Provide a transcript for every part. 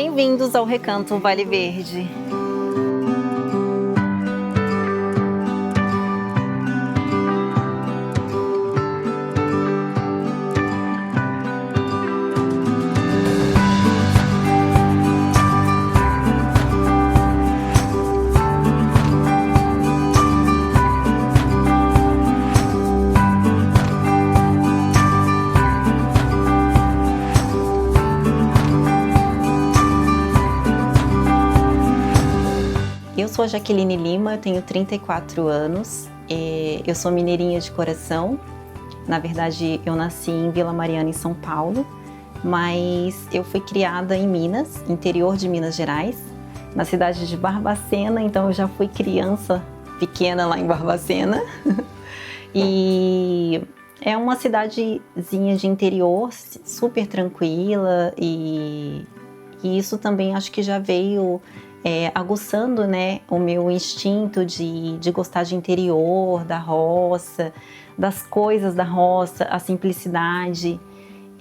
Bem-vindos ao Recanto Vale Verde. Eu sou a Jaqueline Lima, eu tenho 34 anos, eu sou mineirinha de coração. Na verdade, eu nasci em Vila Mariana, em São Paulo, mas eu fui criada em Minas, interior de Minas Gerais, na cidade de Barbacena, então eu já fui criança pequena lá em Barbacena. E é uma cidadezinha de interior, super tranquila, e isso também acho que já veio aguçando, né, o meu instinto de gostar de interior, da roça, das coisas da roça, a simplicidade.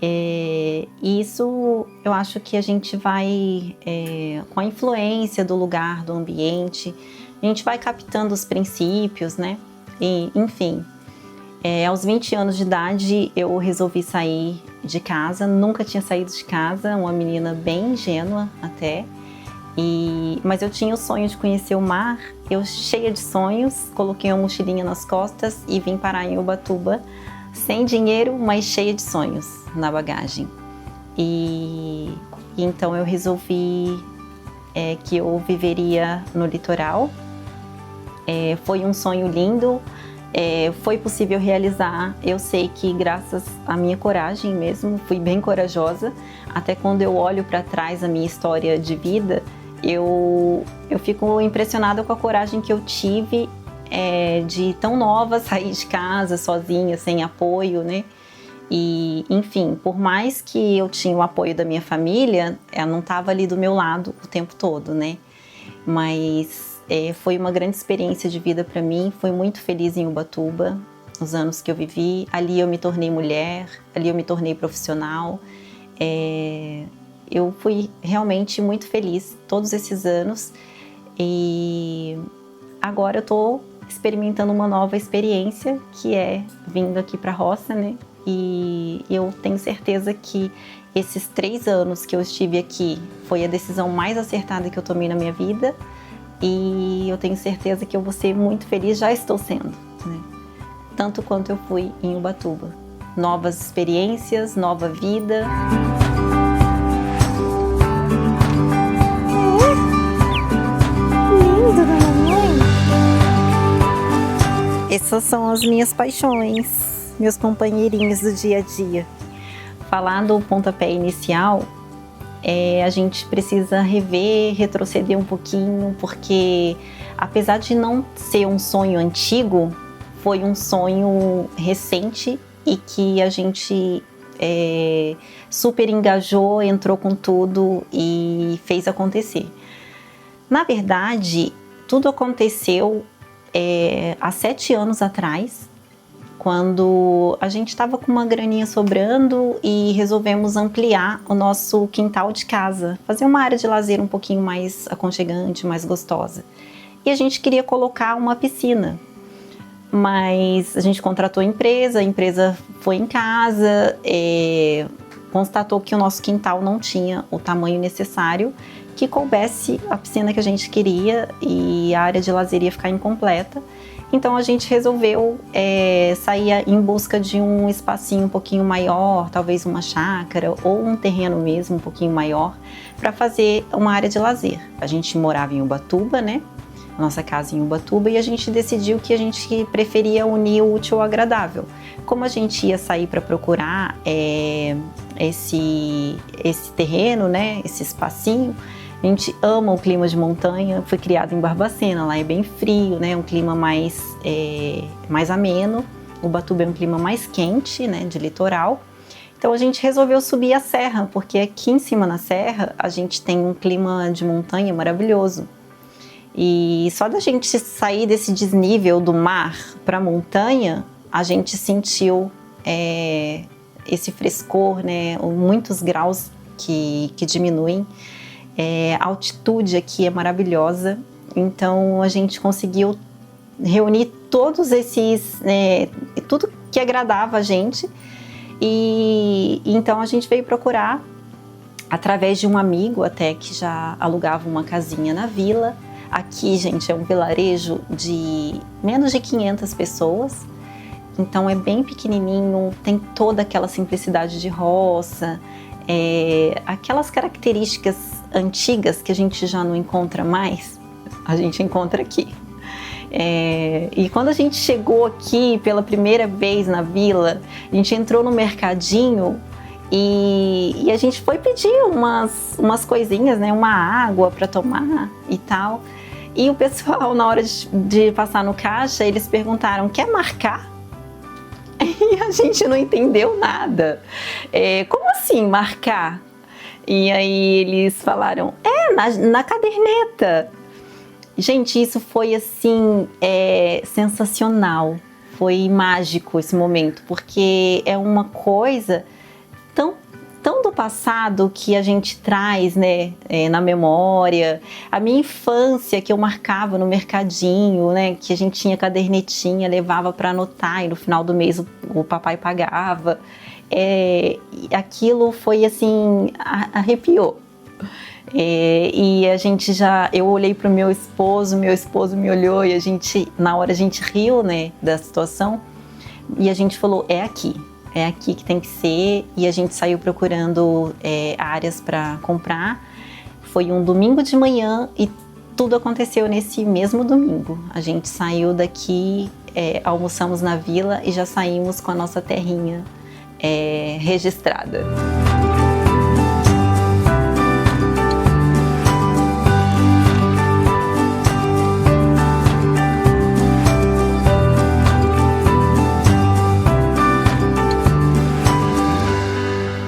E isso eu acho que a gente vai, com a influência do lugar, do ambiente, a gente vai captando os princípios, né? E, enfim, aos 20 anos de idade eu resolvi sair de casa, nunca tinha saído de casa, uma menina bem ingênua até. Mas eu tinha o sonho de conhecer o mar, eu cheia de sonhos, coloquei uma mochilinha nas costas e vim parar em Ubatuba, sem dinheiro, mas cheia de sonhos na bagagem. E então eu resolvi que eu viveria no litoral. Foi um sonho lindo, foi possível realizar. Eu sei que graças à minha coragem mesmo, fui bem corajosa. Até quando eu olho para trás a minha história de vida, eu fico impressionada com a coragem que eu tive de tão nova sair de casa sozinha, sem apoio, né? E, enfim, por mais que eu tinha o apoio da minha família, ela não estava ali do meu lado o tempo todo, né? Mas foi uma grande experiência de vida para mim, fui muito feliz em Ubatuba, os anos que eu vivi. Ali eu me tornei mulher, ali eu me tornei profissional. Eu fui realmente muito feliz todos esses anos e agora eu estou experimentando uma nova experiência, que é vindo aqui para a roça, né? E eu tenho certeza que esses 3 anos que eu estive aqui foi a decisão mais acertada que eu tomei na minha vida e eu tenho certeza que eu vou ser muito feliz, já estou sendo, né? Tanto quanto eu fui em Ubatuba. Novas experiências, nova vida. Essas são as minhas paixões, meus companheirinhos do dia a dia. Falar do pontapé inicial, a gente precisa rever, retroceder um pouquinho, porque apesar de não ser um sonho antigo, foi um sonho recente e que a gente super engajou, entrou com tudo e fez acontecer. Na verdade, tudo aconteceu há 7 anos atrás, quando a gente estava com uma graninha sobrando e resolvemos ampliar o nosso quintal de casa, fazer uma área de lazer um pouquinho mais aconchegante, mais gostosa. E a gente queria colocar uma piscina, mas a gente contratou a empresa foi em casa, constatou que o nosso quintal não tinha o tamanho necessário que coubesse a piscina que a gente queria e a área de lazer ia ficar incompleta. Então a gente resolveu sair em busca de um espacinho um pouquinho maior, talvez uma chácara ou um terreno mesmo um pouquinho maior, para fazer uma área de lazer. A gente morava em Ubatuba, né? Nossa casa em Ubatuba, e a gente decidiu que a gente preferia unir o útil ao agradável. Como a gente ia sair para procurar esse terreno, né? Esse espacinho, a gente ama o clima de montanha, fui criada em Barbacena, lá é bem frio, né? Um clima mais ameno. Ubatuba é um clima mais quente, né? De litoral. Então a gente resolveu subir a serra, porque aqui em cima na serra a gente tem um clima de montanha maravilhoso. E só da gente sair desse desnível do mar para a montanha, a gente sentiu esse frescor, né? Muitos graus que diminuem. A altitude aqui é maravilhosa, então a gente conseguiu reunir todos esses, tudo que agradava a gente, e então a gente veio procurar através de um amigo até que já alugava uma casinha na vila. Aqui, gente, é um vilarejo de menos de 500 pessoas, então é bem pequenininho, tem toda aquela simplicidade de roça, aquelas características antigas que a gente já não encontra mais, a gente encontra aqui. E quando a gente chegou aqui pela primeira vez na vila, a gente entrou no mercadinho e a gente foi pedir umas coisinhas, né, uma água para tomar e tal. E o pessoal, na hora de passar no caixa, eles perguntaram: quer marcar? E a gente não entendeu nada. Como assim marcar? E aí eles falaram: na caderneta. Gente, isso foi assim, sensacional. Foi mágico esse momento, porque é uma coisa tão do passado que a gente traz, né, na memória. A minha infância, que eu marcava no mercadinho, né, que a gente tinha cadernetinha, levava para anotar e no final do mês o papai pagava. Aquilo foi assim, arrepiou. E eu olhei para o meu esposo me olhou e na hora a gente riu, né, da situação, e a gente falou: é aqui que tem que ser. E a gente saiu procurando áreas para comprar. Foi um domingo de manhã e tudo aconteceu nesse mesmo domingo. A gente saiu daqui, almoçamos na vila e já saímos com a nossa terrinha registrada.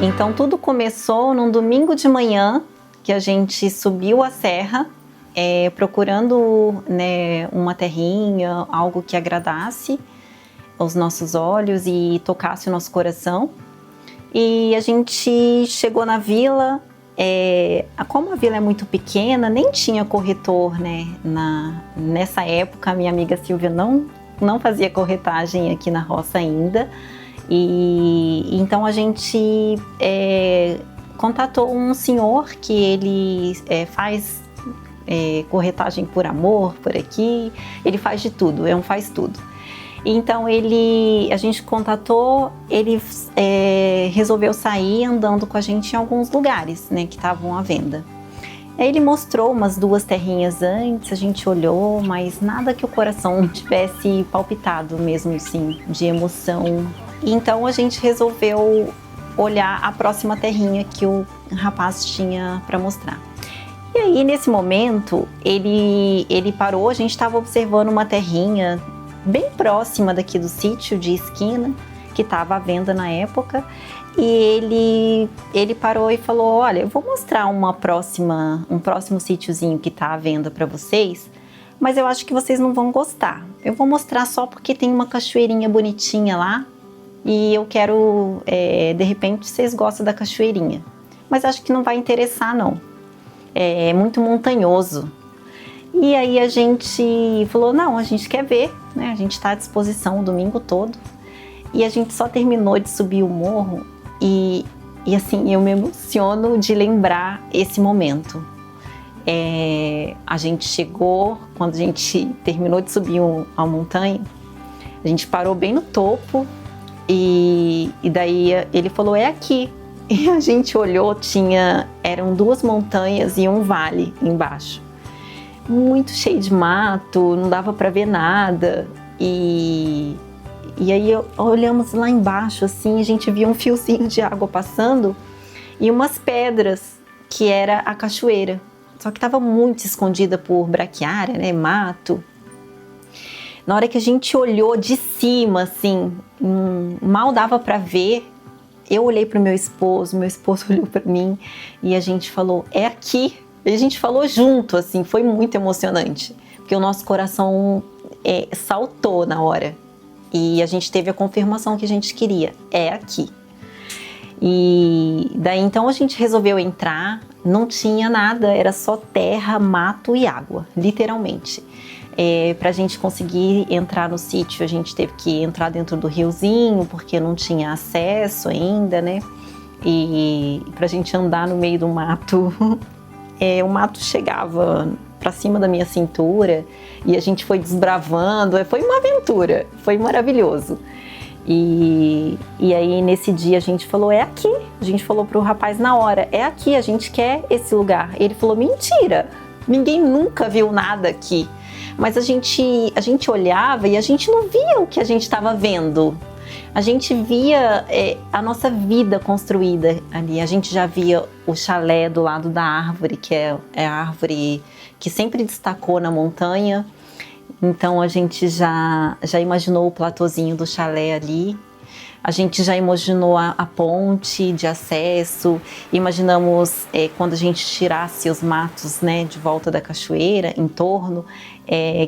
Então tudo começou num domingo de manhã, que a gente subiu a serra, procurando, né, uma terrinha, algo que agradasse os nossos olhos e tocasse o nosso coração. E a gente chegou na vila, como a vila é muito pequena, nem tinha corretor, né? Nessa época, a minha amiga Silvia não fazia corretagem aqui na roça ainda. E então a gente contatou um senhor que ele faz corretagem por amor por aqui, ele faz de tudo, faz tudo. Então a gente contatou, ele resolveu sair andando com a gente em alguns lugares, né, que estavam à venda. Aí ele mostrou umas 2 terrinhas antes, a gente olhou, mas nada que o coração tivesse palpitado mesmo assim, de emoção. Então a gente resolveu olhar a próxima terrinha que o rapaz tinha para mostrar. E aí nesse momento ele parou, a gente estava observando uma terrinha bem próxima daqui do sítio de esquina, que estava à venda na época, e ele parou e falou: olha, eu vou mostrar um próximo sítiozinho que está à venda para vocês, mas eu acho que vocês não vão gostar. Eu vou mostrar só porque tem uma cachoeirinha bonitinha lá, e eu quero, de repente vocês gostam da cachoeirinha, mas acho que não vai interessar não, é muito montanhoso. E aí a gente falou: não, a gente quer ver, né? A gente está à disposição o domingo todo. E a gente só terminou de subir o morro e assim, eu me emociono de lembrar esse momento. A gente chegou, quando a gente terminou de subir a montanha, a gente parou bem no topo e daí ele falou: é aqui. E a gente olhou, eram 2 montanhas e um vale embaixo. Muito cheio de mato, não dava para ver nada. E aí olhamos lá embaixo, assim, a gente viu um fiozinho de água passando e umas pedras, que era a cachoeira. Só que estava muito escondida por braquiária, né, mato. Na hora que a gente olhou de cima, assim, mal dava para ver. Eu olhei para o meu esposo olhou para mim e a gente falou: é aqui. E a gente falou junto, assim, foi muito emocionante, porque o nosso coração saltou na hora e a gente teve a confirmação que a gente queria: é aqui. E daí então a gente resolveu entrar, não tinha nada, era só terra, mato e água, literalmente. Para a gente conseguir entrar no sítio, a gente teve que entrar dentro do riozinho, porque não tinha acesso ainda, né? E para a gente andar no meio do mato, o mato chegava para cima da minha cintura e a gente foi desbravando, foi uma aventura, foi maravilhoso. E aí nesse dia a gente falou, é aqui, a gente falou pro rapaz na hora, é aqui, a gente quer esse lugar. Ele falou, mentira, ninguém nunca viu nada aqui. Mas a gente olhava e a gente não via o que a gente estava vendo. A gente via a nossa vida construída ali. A gente já via o chalé do lado da árvore, que é a árvore que sempre destacou na montanha. Então a gente já imaginou o platôzinho do chalé ali. A gente já imaginou a ponte de acesso, imaginamos quando a gente tirasse os matos, né, de volta da cachoeira, em torno,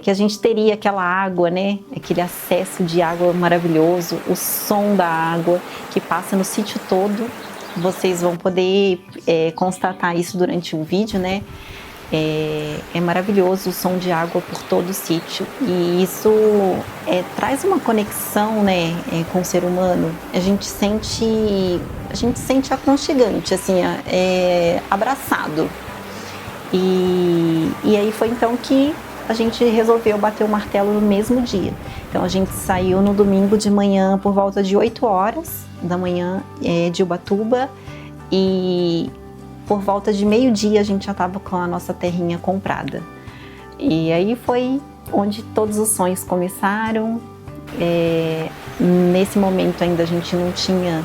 que a gente teria aquela água, né, aquele acesso de água maravilhoso, o som da água que passa no sítio todo. Vocês vão poder constatar isso durante o vídeo, né? É maravilhoso o som de água por todo o sítio e isso traz uma conexão, né, com o ser humano. A gente sente aconchegante, assim, abraçado. E aí foi então que a gente resolveu bater o martelo no mesmo dia. Então a gente saiu no domingo de manhã por volta de 8 horas da manhã de Ubatuba e por volta de meio-dia a gente já estava com a nossa terrinha comprada. E aí foi onde todos os sonhos começaram. Nesse momento ainda a gente não tinha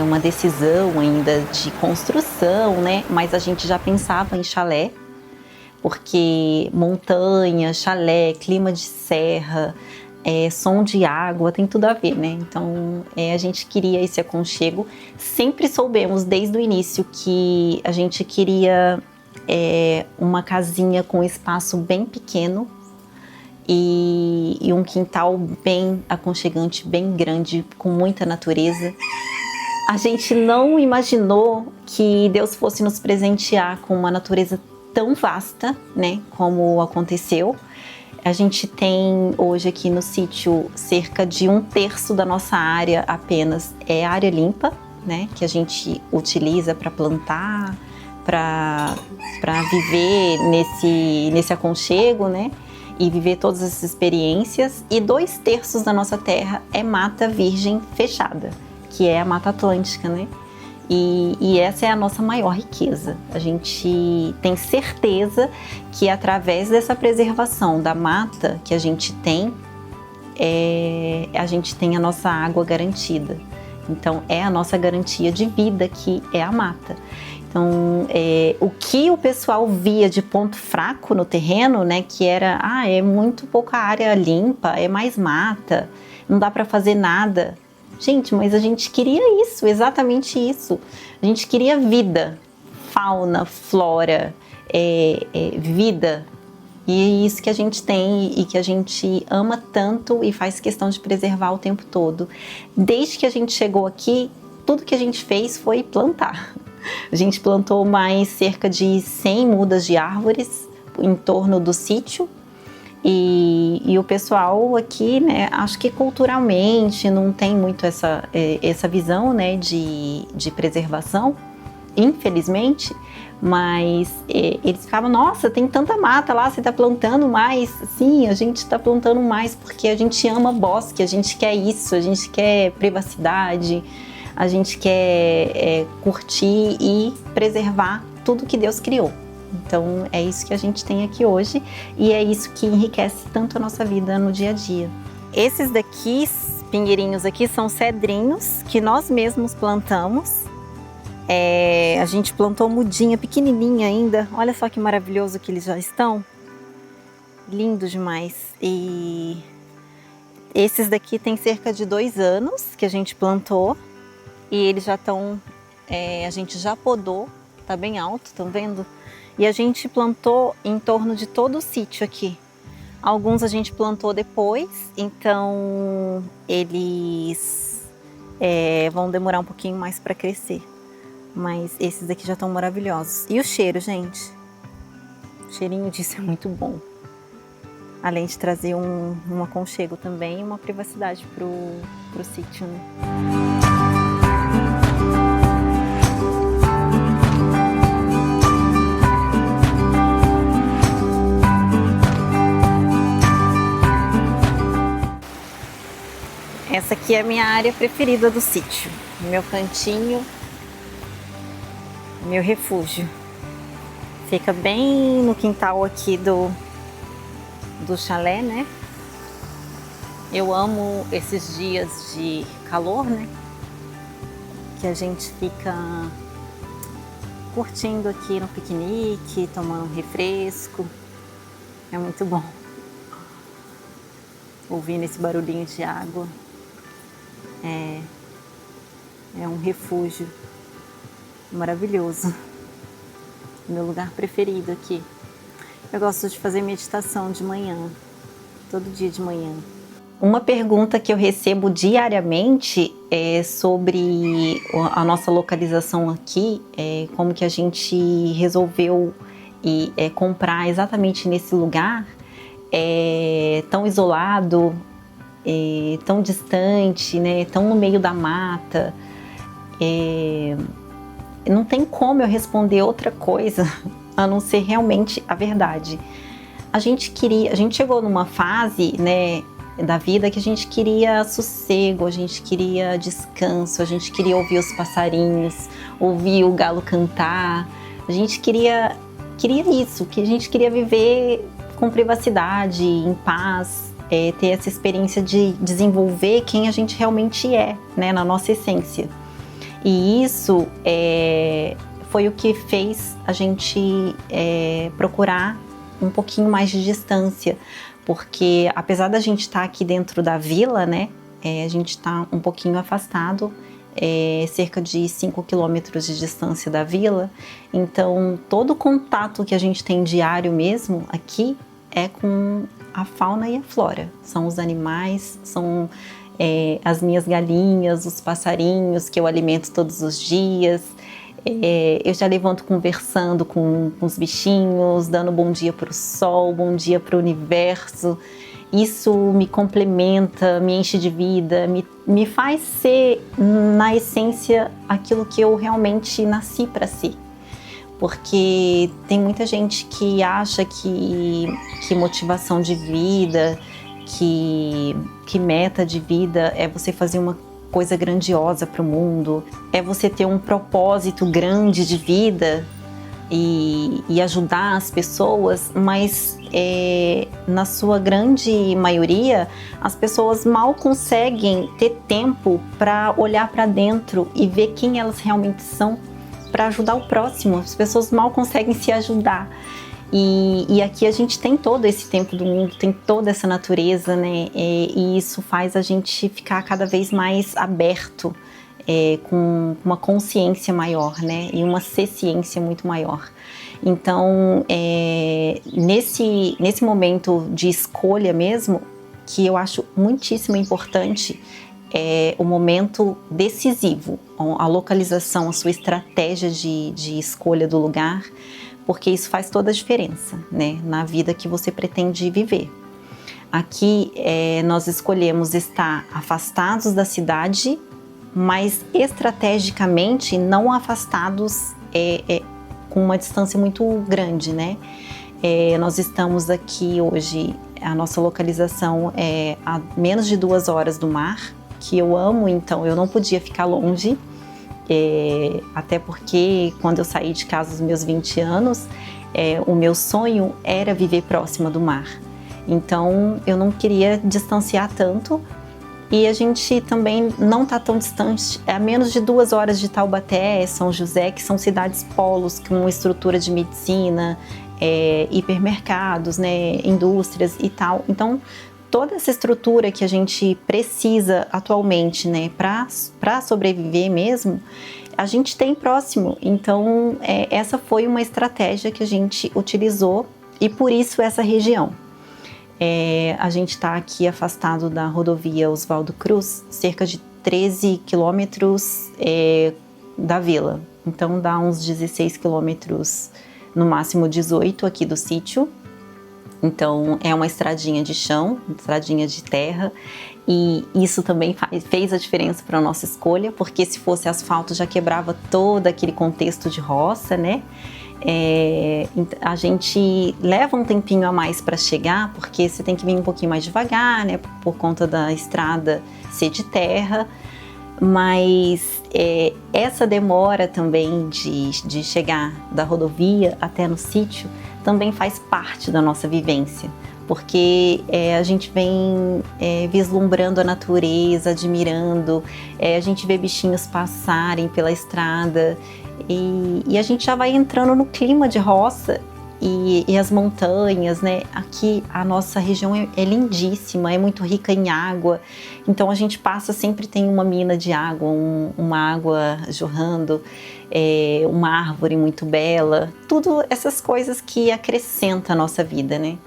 uma decisão ainda de construção, né? Mas a gente já pensava em chalé, porque montanha, chalé, clima de serra, som de água, tem tudo a ver, né? Então a gente queria esse aconchego. Sempre soubemos desde o início que a gente queria uma casinha com espaço bem pequeno e um quintal bem aconchegante, bem grande, com muita natureza. A gente não imaginou que Deus fosse nos presentear com uma natureza tão vasta, né, como aconteceu. A gente tem hoje aqui no sítio cerca de 1/3 da nossa área apenas é área limpa, né, que a gente utiliza para plantar, para viver nesse aconchego, né, e viver todas essas experiências. E 2/3 da nossa terra é mata virgem fechada, que é a Mata Atlântica, né? E essa é a nossa maior riqueza. A gente tem certeza que através dessa preservação da mata que a gente tem a nossa água garantida. Então é a nossa garantia de vida, que é a mata. Então o que o pessoal via de ponto fraco no terreno, né, que era é muito pouca área limpa, é mais mata, não dá para fazer nada. Gente, mas a gente queria isso, exatamente isso. A gente queria vida, fauna, flora, vida. E é isso que a gente tem e que a gente ama tanto e faz questão de preservar o tempo todo. Desde que a gente chegou aqui, tudo que a gente fez foi plantar. A gente plantou mais cerca de 100 mudas de árvores em torno do sítio. E o pessoal aqui, né, acho que culturalmente não tem muito essa visão, né, de preservação, infelizmente, mas eles ficavam, nossa, tem tanta mata lá, você está plantando mais? Sim, a gente está plantando mais porque a gente ama bosque, a gente quer isso, a gente quer privacidade, a gente quer curtir e preservar tudo que Deus criou. Então é isso que a gente tem aqui hoje e é isso que enriquece tanto a nossa vida no dia a dia. Esses daqui, pinheirinhos aqui, são cedrinhos que nós mesmos plantamos. A gente plantou mudinha pequenininha ainda, olha só que maravilhoso que eles já estão. Lindo demais. E esses daqui tem cerca de 2 anos que a gente plantou e eles já estão, a gente já podou, tá bem alto, estão vendo? E a gente plantou em torno de todo o sítio aqui. Alguns a gente plantou depois, então eles vão demorar um pouquinho mais para crescer. Mas esses aqui já estão maravilhosos. E o cheiro, gente? O cheirinho disso é muito bom. Além de trazer um aconchego também e uma privacidade pro sítio, né? Essa aqui é a minha área preferida do sítio. Meu cantinho, meu refúgio. Fica bem no quintal aqui do chalé, né? Eu amo esses dias de calor, né? Que a gente fica curtindo aqui no piquenique, tomando um refresco. É muito bom. Ouvindo esse barulhinho de água. É um refúgio maravilhoso. Meu lugar preferido aqui. Eu gosto de fazer meditação de manhã, todo dia de manhã. Uma pergunta que eu recebo diariamente é sobre a nossa localização aqui, como que a gente resolveu comprar exatamente nesse lugar, tão isolado, tão distante, né, tão no meio da mata. Não tem como eu responder outra coisa a não ser realmente a verdade. A gente chegou numa fase, né, da vida que a gente queria sossego, a gente queria descanso, a gente queria ouvir os passarinhos, ouvir o galo cantar. A gente queria isso, que a gente queria viver com privacidade, em paz, ter essa experiência de desenvolver quem a gente realmente é, né, na nossa essência. E isso foi o que fez a gente procurar um pouquinho mais de distância, porque apesar da gente estar aqui dentro da vila, né, a gente está um pouquinho afastado, cerca de 5 quilômetros de distância da vila. Então todo o contato que a gente tem diário mesmo aqui é com a fauna e a flora, são os animais, são as minhas galinhas, os passarinhos que eu alimento todos os dias. Eu já levanto conversando com os bichinhos, dando bom dia para o sol, bom dia para o universo. Isso me complementa, me enche de vida, me faz ser, na essência, aquilo que eu realmente nasci para ser. Porque tem muita gente que acha que motivação de vida, que meta de vida é você fazer uma coisa grandiosa para o mundo, é você ter um propósito grande de vida e ajudar as pessoas, mas na sua grande maioria as pessoas mal conseguem ter tempo para olhar para dentro e ver quem elas realmente são para ajudar o próximo. As pessoas mal conseguem se ajudar. E aqui a gente tem todo esse tempo do mundo, tem toda essa natureza, né? E isso faz a gente ficar cada vez mais aberto, com uma consciência maior, né? E uma ciência muito maior. Então, nesse momento de escolha mesmo, que eu acho muitíssimo importante, é o momento decisivo, a localização, a sua estratégia de escolha do lugar, porque isso faz toda a diferença, né, na vida que você pretende viver. Aqui nós escolhemos estar afastados da cidade, mas estrategicamente não afastados com uma distância muito grande, né? Nós estamos aqui hoje, a nossa localização é a menos de 2 horas do mar, que eu amo, então eu não podia ficar longe. Até porque quando eu saí de casa aos meus 20 anos, o meu sonho era viver próxima do mar. Então eu não queria distanciar tanto, e a gente também não está tão distante, a menos de 2 horas de Taubaté, São José, que são cidades polos com uma estrutura de medicina, hipermercados, né, indústrias e tal. Então toda essa estrutura que a gente precisa atualmente, né, para sobreviver mesmo, a gente tem próximo. Então, essa foi uma estratégia que a gente utilizou, e por isso essa região. A gente está aqui afastado da rodovia Oswaldo Cruz, cerca de 13 quilômetros da vila. Então dá uns 16 quilômetros, no máximo 18 aqui do sítio. Então é uma estradinha de chão, uma estradinha de terra, e isso também fez a diferença para a nossa escolha, porque se fosse asfalto já quebrava todo aquele contexto de roça, né? A gente leva um tempinho a mais para chegar, porque você tem que vir um pouquinho mais devagar, né? Por conta da estrada ser de terra, mas essa demora também de chegar da rodovia até no sítio também faz parte da nossa vivência, porque a gente vem vislumbrando a natureza, admirando, a gente vê bichinhos passarem pela estrada e a gente já vai entrando no clima de roça e as montanhas, né? Aqui a nossa região é lindíssima, é muito rica em água, então a gente passa, sempre tem uma mina de água, uma água jorrando, uma árvore muito bela, tudo essas coisas que acrescentam a nossa vida, né?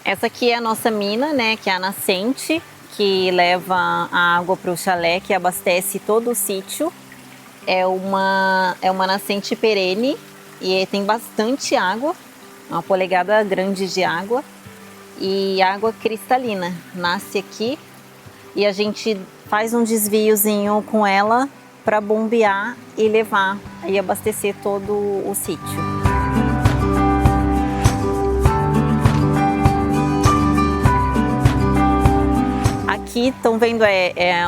Essa aqui é a nossa mina, né? Que é a nascente, que leva a água para o chalé, que abastece todo o sítio. É uma nascente perene e tem bastante água, uma polegada grande de água e água cristalina. Nasce aqui e a gente faz um desviozinho com ela para bombear e levar e abastecer todo o sítio. Aqui estão vendo,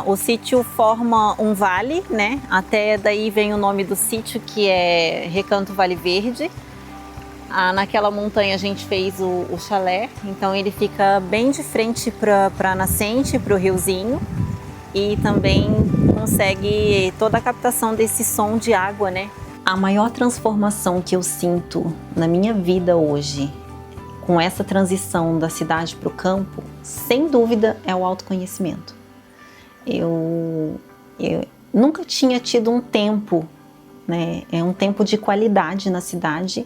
o sítio forma um vale, né? Até daí vem o nome do sítio, que é Recanto Vale Verde. Naquela montanha a gente fez o chalé, então ele fica bem de frente para a nascente, para o riozinho, e também consegue toda a captação desse som de água, né? A maior transformação que eu sinto na minha vida hoje, com essa transição da cidade para o campo, sem dúvida é o autoconhecimento. Eu nunca tinha tido um tempo, né? Um tempo de qualidade na cidade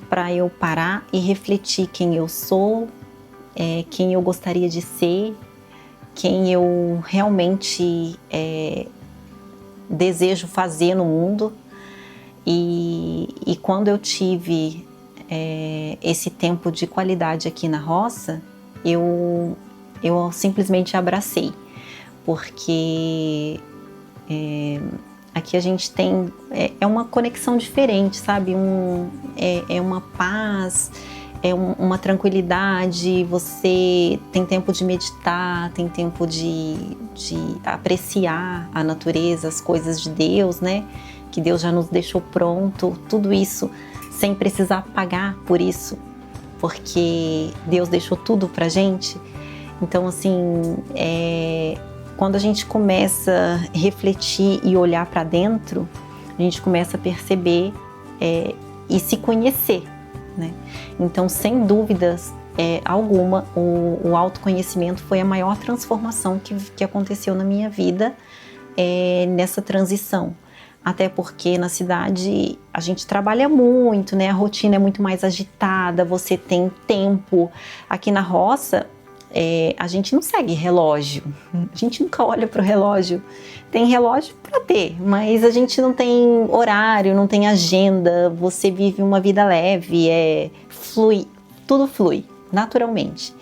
para eu parar e refletir quem eu sou, quem eu gostaria de ser, quem eu realmente desejo fazer no mundo. E quando eu tive esse tempo de qualidade aqui na roça, eu simplesmente abracei, porque aqui a gente tem uma conexão diferente, sabe? Uma paz, uma tranquilidade. Você tem tempo de meditar, tem tempo de apreciar a natureza, as coisas de Deus, né? Que Deus já nos deixou pronto, tudo isso sem precisar pagar por isso, porque Deus deixou tudo pra gente. Então, assim, quando a gente começa a refletir e olhar para dentro, a gente começa a perceber e se conhecer, né? Então, sem dúvidas alguma, o autoconhecimento foi a maior transformação que aconteceu na minha vida nessa transição. Até porque na cidade a gente trabalha muito, né? A rotina é muito mais agitada, você tem tempo. Aqui na roça, a gente não segue relógio, a gente nunca olha para o relógio. Tem relógio para ter, mas a gente não tem horário, não tem agenda, você vive uma vida leve, tudo flui naturalmente.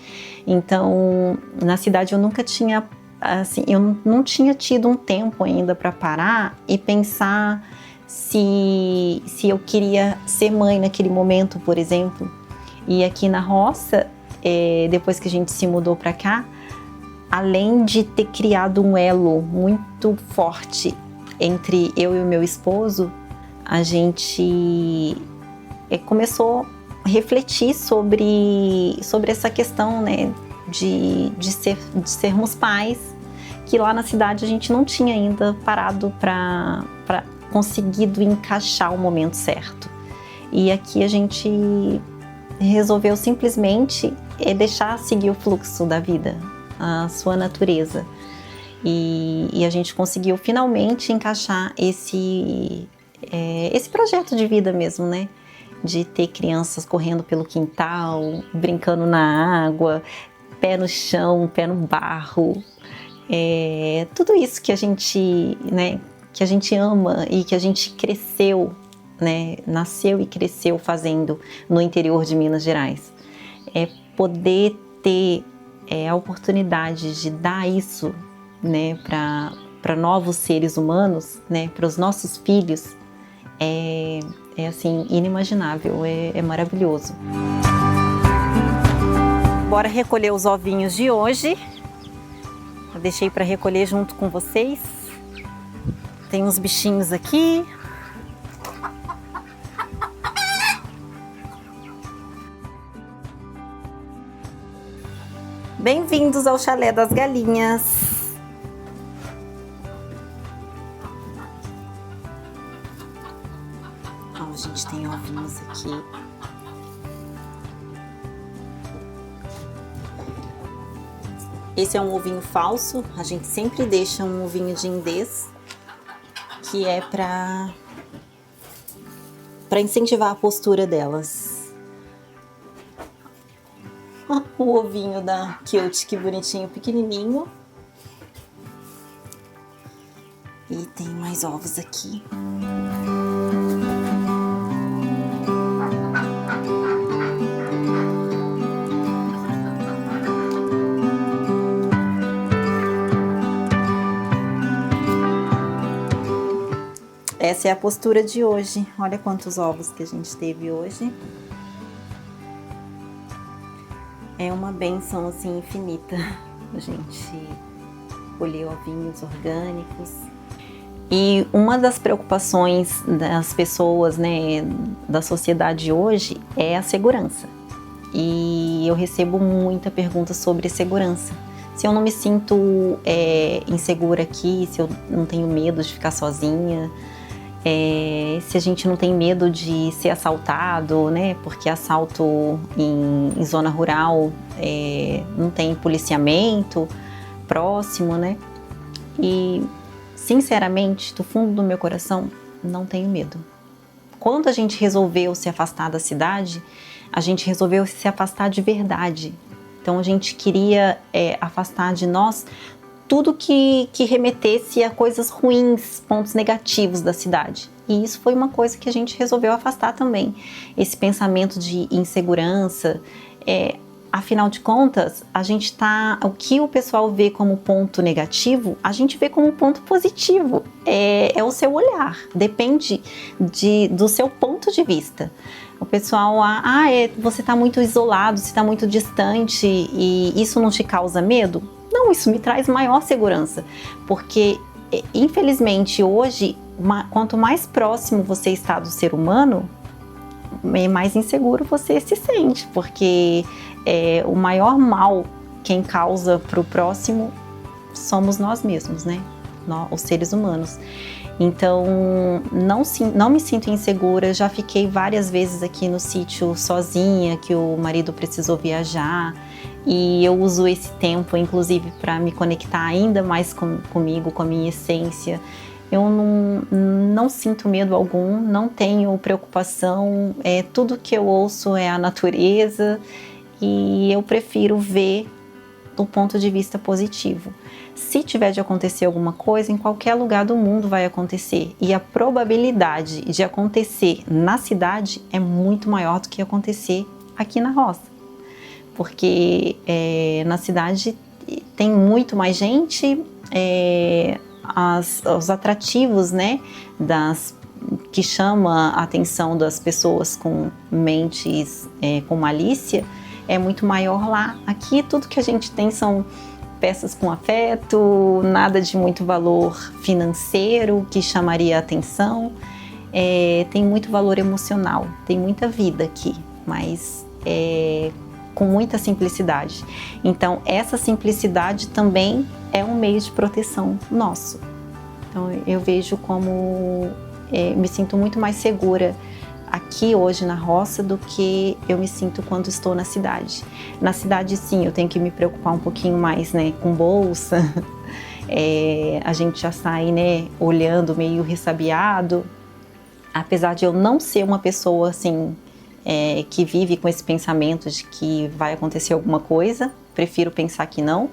Então, na cidade eu nunca tinha, assim, eu não tinha tido um tempo ainda para parar e pensar se eu queria ser mãe naquele momento, por exemplo. E aqui na roça, depois que a gente se mudou para cá, além de ter criado um elo muito forte entre eu e o meu esposo, a gente começou a refletir sobre essa questão, né, de sermos pais, que lá na cidade a gente não tinha ainda parado para conseguido encaixar o momento certo. E aqui a gente resolveu simplesmente deixar seguir o fluxo da vida, a sua natureza. E a gente conseguiu finalmente encaixar esse projeto de vida mesmo, né? De ter crianças correndo pelo quintal, brincando na água, pé no chão, pé no barro. tudo isso que a gente, né, que a gente ama e que a gente cresceu, né, nasceu e cresceu fazendo no interior de Minas Gerais. Poder ter a oportunidade de dar isso, né, para novos seres humanos, né, para os nossos filhos, é assim, inimaginável, é maravilhoso. Bora recolher os ovinhos de hoje. Eu deixei para recolher junto com vocês. Tem uns bichinhos aqui. Bem-vindos ao Chalé das Galinhas. Ó, a gente tem ovinhos aqui. Esse é um ovinho falso, a gente sempre deixa um ovinho de indês, que é para incentivar a postura delas. O ovinho da Cute, que bonitinho, pequenininho. E tem mais ovos aqui. Essa é a postura de hoje. Olha quantos ovos que a gente teve hoje. É uma bênção assim infinita a gente colher ovinhos orgânicos. E uma das preocupações das pessoas, né, da sociedade hoje é a segurança. E eu recebo muita pergunta sobre segurança. Se eu não me sinto insegura aqui, se eu não tenho medo de ficar sozinha, se a gente não tem medo de ser assaltado, né? Porque assalto em zona rural não tem policiamento próximo, né? E, sinceramente, do fundo do meu coração, não tenho medo. Quando a gente resolveu se afastar da cidade, a gente resolveu se afastar de verdade. Então a gente queria afastar de nós tudo que remetesse a coisas ruins, pontos negativos da cidade. E isso foi uma coisa que a gente resolveu afastar também. Esse pensamento de insegurança. Afinal de contas, o que o pessoal vê como ponto negativo, a gente vê como ponto positivo. É o seu olhar, depende do seu ponto de vista. O pessoal, você está muito isolado, você está muito distante e isso não te causa medo? Não, isso me traz maior segurança, porque infelizmente hoje, quanto mais próximo você está do ser humano, mais inseguro você se sente, porque o maior mal quem causa para o próximo somos nós mesmos, né? Os seres humanos. Então, não me sinto insegura, já fiquei várias vezes aqui no sítio sozinha, que o marido precisou viajar, e eu uso esse tempo, inclusive, para me conectar ainda mais comigo, com a minha essência. Eu não sinto medo algum, não tenho preocupação, tudo que eu ouço é a natureza, e eu prefiro ver do ponto de vista positivo. Se tiver de acontecer alguma coisa, em qualquer lugar do mundo vai acontecer. E a probabilidade de acontecer na cidade é muito maior do que acontecer aqui na roça. Porque na cidade tem muito mais gente, os atrativos, né, que chama a atenção das pessoas com mentes com malícia, é muito maior lá. Aqui tudo que a gente tem são peças com afeto, nada de muito valor financeiro que chamaria a atenção. Tem muito valor emocional, tem muita vida aqui, mas com muita simplicidade. Então essa simplicidade também é um meio de proteção nosso. Então eu vejo como me sinto muito mais segura aqui hoje na roça do que eu me sinto quando estou na cidade. Na cidade, sim, eu tenho que me preocupar um pouquinho mais, né, com bolsa. A gente já sai, né, olhando meio ressabiado. Apesar de eu não ser uma pessoa assim que vive com esse pensamento de que vai acontecer alguma coisa, prefiro pensar que não.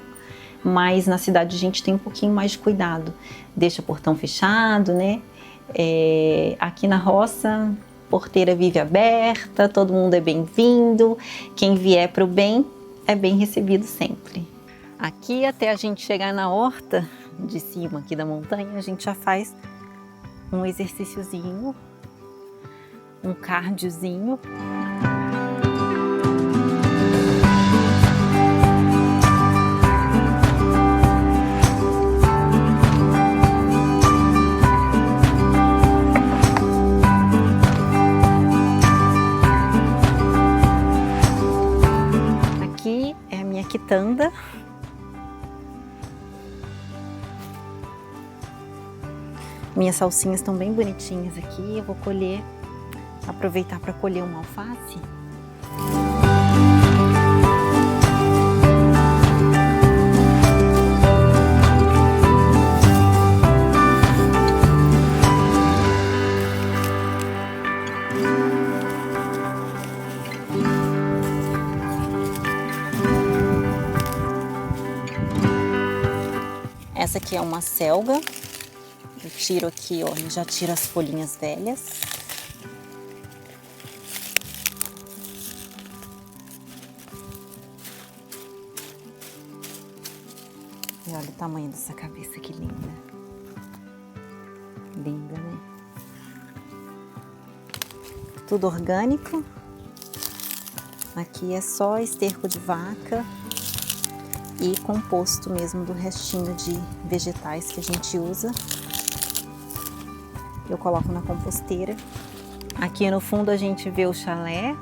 mas na cidade a gente tem um pouquinho mais de cuidado. Deixa o portão fechado, né? Aqui na roça, porteira vive aberta, todo mundo é bem-vindo. Quem vier para o bem é bem recebido sempre. Aqui até a gente chegar na horta de cima aqui da montanha, a gente já faz um exercíciozinho, um cardiozinho. Aqui é a minha quitanda. Minhas salsinhas estão bem bonitinhas aqui. Eu vou colher, aproveitar para colher uma alface. Essa aqui é uma selga. Eu tiro aqui, ó, já tiro as folhinhas velhas. E olha o tamanho dessa cabeça, que linda. Linda, né? Tudo orgânico. Aqui é só esterco de vaca e composto mesmo do restinho de vegetais que a gente usa. Eu coloco na composteira. Aqui no fundo a gente vê o chalé,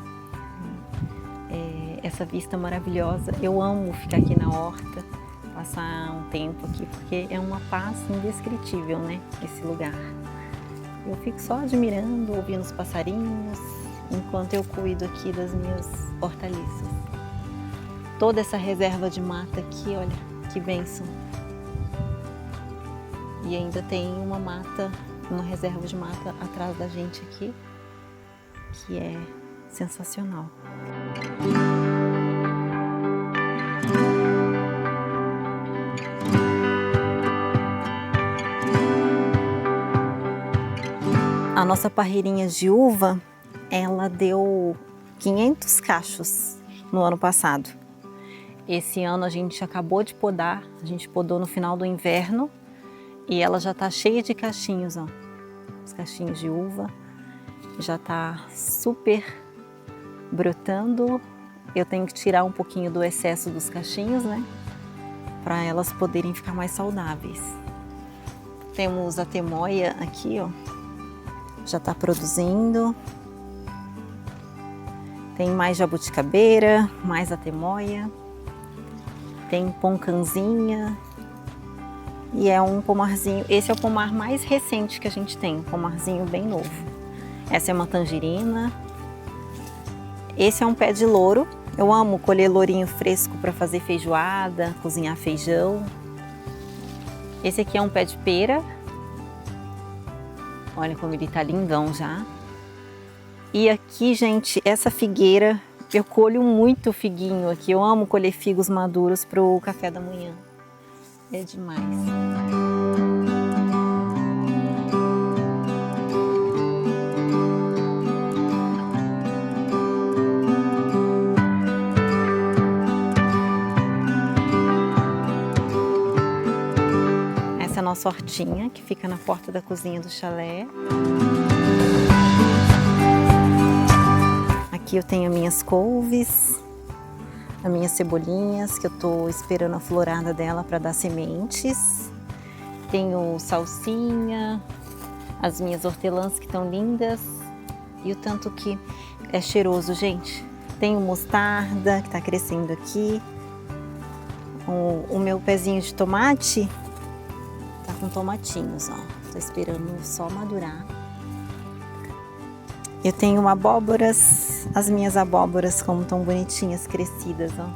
essa vista maravilhosa. Eu amo ficar aqui na horta, passar um tempo aqui, porque é uma paz indescritível, né, esse lugar. Eu fico só admirando, ouvindo os passarinhos, enquanto eu cuido aqui das minhas hortaliças. Toda essa reserva de mata aqui, olha, que bênção. E ainda tem uma mata, uma reserva de mata atrás da gente aqui, que é sensacional. A nossa parreirinha de uva, ela deu 500 cachos no ano passado. Esse ano a gente acabou de podar, a gente podou no final do inverno e ela já tá cheia de cachinhos, ó. Os cachinhos de uva já tá super brotando. Eu tenho que tirar um pouquinho do excesso dos cachinhos, né? Para elas poderem ficar mais saudáveis. Temos a temoia aqui, ó. Já tá produzindo. Tem mais jabuticabeira, mais a temoia. Tem poncanzinha. E é um pomarzinho, esse é o pomar mais recente que a gente tem, um pomarzinho bem novo. Essa é uma tangerina. Esse é um pé de louro. Eu amo colher lourinho fresco para fazer feijoada, cozinhar feijão. Esse aqui é um pé de pera. Olha como ele tá lindão já. E aqui, gente, essa figueira, eu colho muito figuinho aqui. Eu amo colher figos maduros pro café da manhã. É demais. Essa é a nossa hortinha, que fica na porta da cozinha do chalé. Aqui eu tenho minhas couves, as minhas cebolinhas, que eu tô esperando a florada dela para dar sementes. Tenho salsinha, as minhas hortelãs que estão lindas e o tanto que é cheiroso, gente. Tenho mostarda que está crescendo aqui. O meu pezinho de tomate tá com tomatinhos, ó. Tô esperando só madurar. Eu tenho abóboras, as minhas abóboras como tão bonitinhas, crescidas, ó.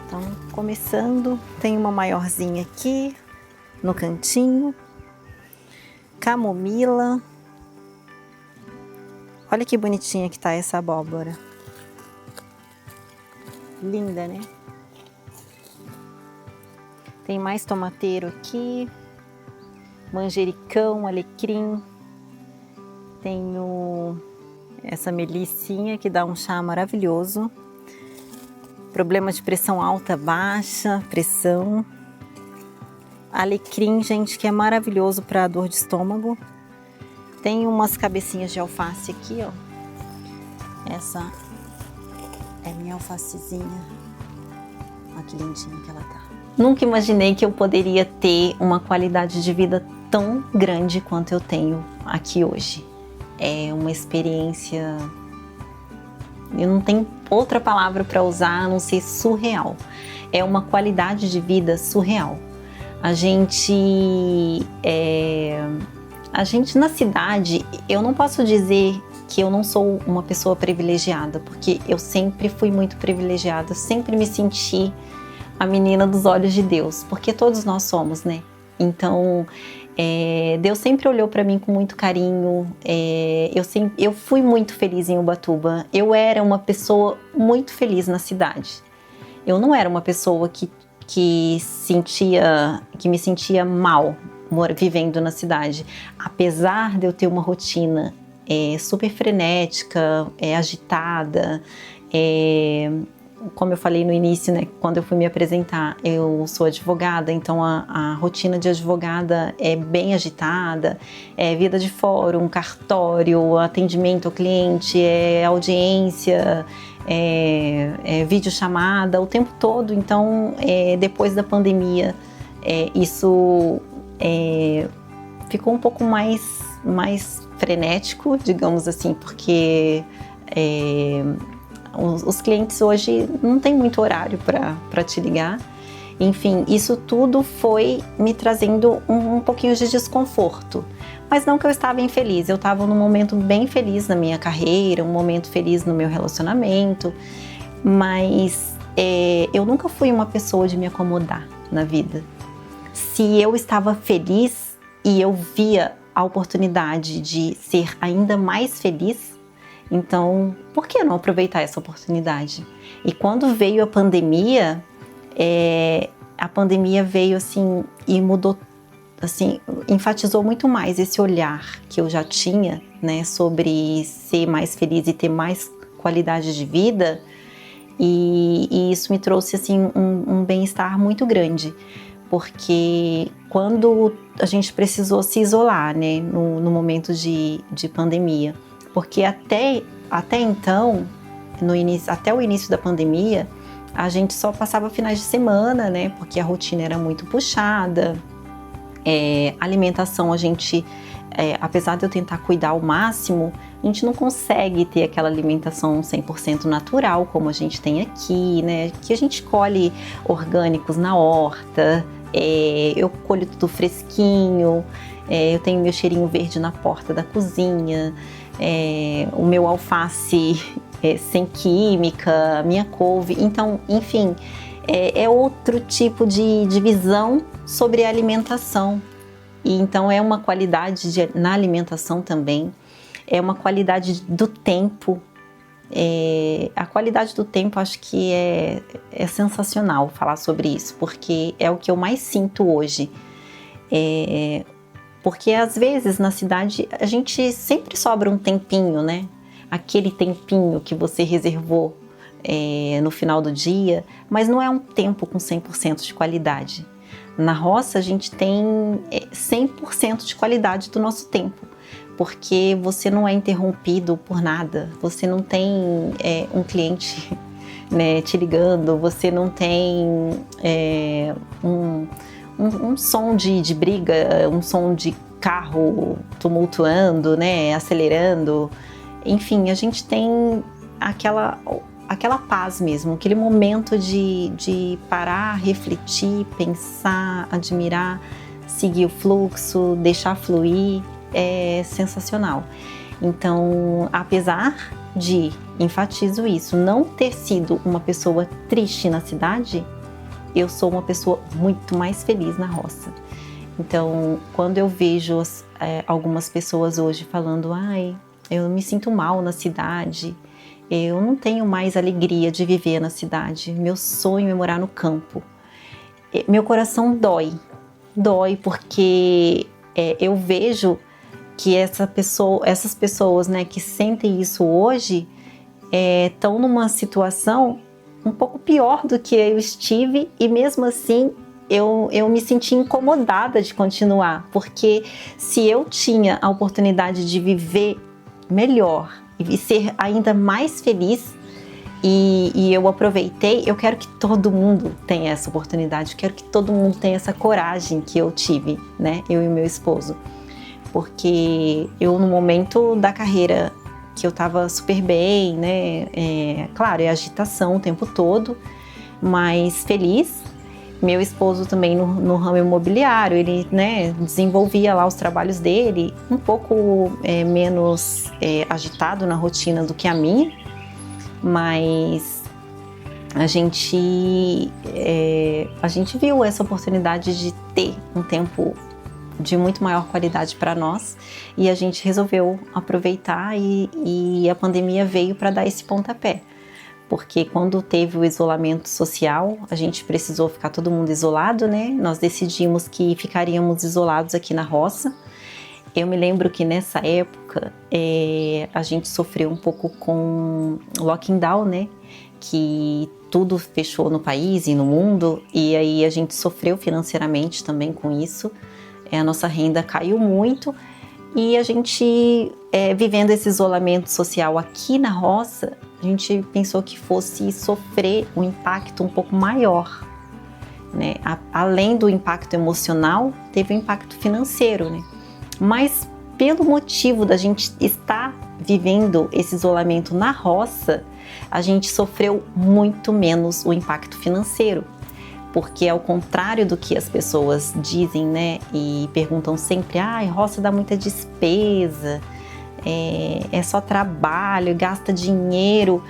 Então, começando, tem uma maiorzinha aqui, no cantinho. Camomila. Olha que bonitinha que tá essa abóbora. Linda, né? Tem mais tomateiro aqui, manjericão, alecrim. Tenho essa melicinha que dá um chá maravilhoso. Problema de pressão alta, baixa pressão. Alecrim, gente, que é maravilhoso para dor de estômago. Tem umas cabecinhas de alface aqui, ó. Essa é minha alfacezinha. Olha que lindinha que ela tá. Nunca imaginei que eu poderia ter uma qualidade de vida tão grande quanto eu tenho aqui hoje. É uma experiência, eu não tenho outra palavra para usar a não ser surreal. É uma qualidade de vida surreal. A gente na cidade, eu não posso dizer que eu não sou uma pessoa privilegiada, porque eu sempre fui muito privilegiada, sempre me senti a menina dos olhos de Deus, porque todos nós somos, né? Então, Deus sempre olhou para mim com muito carinho. Eu fui muito feliz em Ubatuba. Eu era uma pessoa muito feliz na cidade. Eu não era uma pessoa que me sentia mal vivendo na cidade. Apesar de eu ter uma rotina super frenética, agitada, como eu falei no início, né, quando eu fui me apresentar, eu sou advogada, então a rotina de advogada é bem agitada, vida de fórum, cartório, atendimento ao cliente, audiência, videochamada o tempo todo. Então, depois da pandemia, isso ficou um pouco mais frenético, digamos assim, porque os clientes hoje não têm muito horário para te ligar. Enfim, isso tudo foi me trazendo um pouquinho de desconforto. Mas não que eu estava infeliz, eu estava num momento bem feliz na minha carreira, um momento feliz no meu relacionamento, mas eu nunca fui uma pessoa de me acomodar na vida. Se eu estava feliz e eu via a oportunidade de ser ainda mais feliz, então, por que não aproveitar essa oportunidade? E quando veio a pandemia veio assim e mudou, assim, enfatizou muito mais esse olhar que eu já tinha, né, sobre ser mais feliz e ter mais qualidade de vida, e isso me trouxe assim um bem-estar muito grande, porque quando a gente precisou se isolar, né, no momento de pandemia, porque até então, até o início da pandemia, a gente só passava finais de semana, né? Porque a rotina era muito puxada. Alimentação, a gente, apesar de eu tentar cuidar ao máximo, a gente não consegue ter aquela alimentação 100% natural como a gente tem aqui, né? Que a gente colhe orgânicos na horta, eu colho tudo fresquinho, eu tenho meu cheirinho verde na porta da cozinha, o meu alface sem química, minha couve. Então, enfim, é outro tipo de visão sobre a alimentação. E então é uma qualidade na alimentação também, é uma qualidade do tempo. A qualidade do tempo, acho que é sensacional falar sobre isso, porque é o que eu mais sinto hoje. Porque às vezes na cidade a gente sempre sobra um tempinho, né? Aquele tempinho que você reservou no final do dia, mas não é um tempo com 100% de qualidade. Na roça a gente tem 100% de qualidade do nosso tempo, porque você não é interrompido por nada, você não tem um cliente, né, te ligando, você não tem um som de briga, um som de carro tumultuando, né, acelerando. Enfim, a gente tem aquela paz mesmo, aquele momento de parar, refletir, pensar, admirar, seguir o fluxo, deixar fluir, é sensacional. Então, apesar de, enfatizo isso, não ter sido uma pessoa triste na cidade, eu sou uma pessoa muito mais feliz na roça. Então, quando eu vejo algumas pessoas hoje falando, eu me sinto mal na cidade, eu não tenho mais alegria de viver na cidade, meu sonho é morar no campo. meu coração dói porque eu vejo que essas pessoas, né, que sentem isso hoje estão numa situação um pouco pior do que eu estive, e mesmo assim eu me senti incomodada de continuar, porque se eu tinha a oportunidade de viver melhor e ser ainda mais feliz, e eu aproveitei, eu quero que todo mundo tenha essa oportunidade, eu quero que todo mundo tenha essa coragem que eu tive, né, eu e meu esposo. Porque eu, no momento da carreira que eu tava super bem, né, claro, é agitação o tempo todo, mas feliz. Meu esposo também no ramo imobiliário, ele, né, desenvolvia lá os trabalhos dele, um pouco menos agitado na rotina do que a minha, mas a gente viu essa oportunidade de ter um tempo de muito maior qualidade para nós, e a gente resolveu aproveitar, e a pandemia veio para dar esse pontapé. Porque quando teve o isolamento social, a gente precisou ficar todo mundo isolado, né? Nós decidimos que ficaríamos isolados aqui na roça. Eu me lembro que nessa época a gente sofreu um pouco com lockdown, né? Que tudo fechou no país e no mundo, e aí a gente sofreu financeiramente também com isso. A nossa renda caiu muito, e a gente, vivendo esse isolamento social aqui na roça, a gente pensou que fosse sofrer um impacto um pouco maior, né? Além do impacto emocional, teve o impacto financeiro, né? Mas pelo motivo da gente estar vivendo esse isolamento na roça, a gente sofreu muito menos o impacto financeiro. Porque ao contrário do que as pessoas dizem, né, e perguntam sempre, roça dá muita despesa, é só trabalho, gasta dinheiro,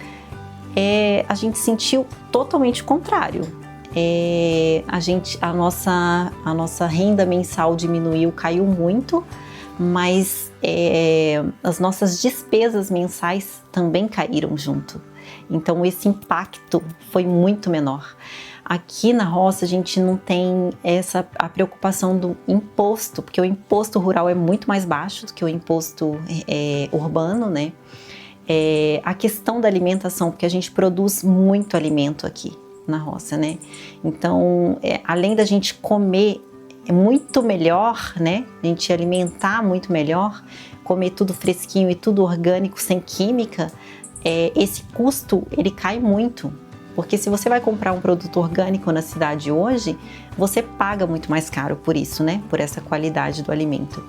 a gente sentiu totalmente o contrário. A nossa renda mensal diminuiu, caiu muito, mas as nossas despesas mensais também caíram junto. Então esse impacto foi muito menor. Aqui na roça a gente não tem a preocupação do imposto, porque o imposto rural é muito mais baixo do que o imposto urbano, né? A questão da alimentação, porque a gente produz muito alimento aqui na roça, né? Então, além da gente comer muito melhor, né? A gente alimentar muito melhor, comer tudo fresquinho e tudo orgânico, sem química, esse custo ele cai muito. Porque se você vai comprar um produto orgânico na cidade hoje, você paga muito mais caro por isso, né? Por essa qualidade do alimento.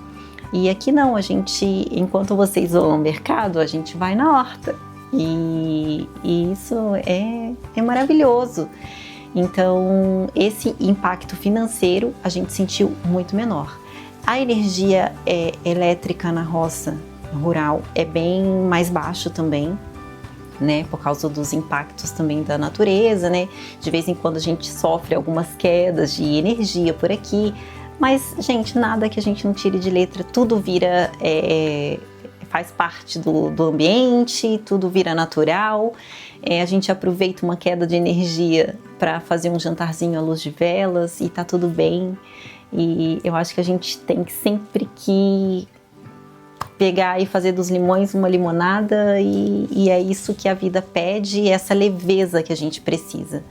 E aqui não, a gente, enquanto você isola o mercado, a gente vai na horta. E isso é maravilhoso. Então, esse impacto financeiro a gente sentiu muito menor. A energia elétrica na roça rural é bem mais baixo também, né, por causa dos impactos também da natureza, né? De vez em quando a gente sofre algumas quedas de energia por aqui, mas, gente, nada que a gente não tire de letra, tudo vira, faz parte do ambiente, tudo vira natural. A gente aproveita uma queda de energia para fazer um jantarzinho à luz de velas e tá tudo bem. E eu acho que a gente tem que sempre que pegar e fazer dos limões uma limonada, e é isso que a vida pede, essa leveza que a gente precisa.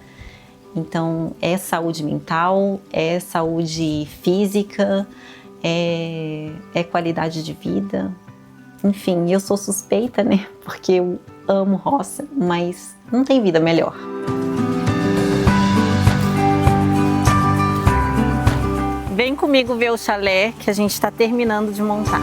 Então, é saúde mental, é saúde física, é qualidade de vida. Enfim, eu sou suspeita, né? Porque eu amo roça, mas não tem vida melhor. Vem comigo ver o chalé que a gente está terminando de montar.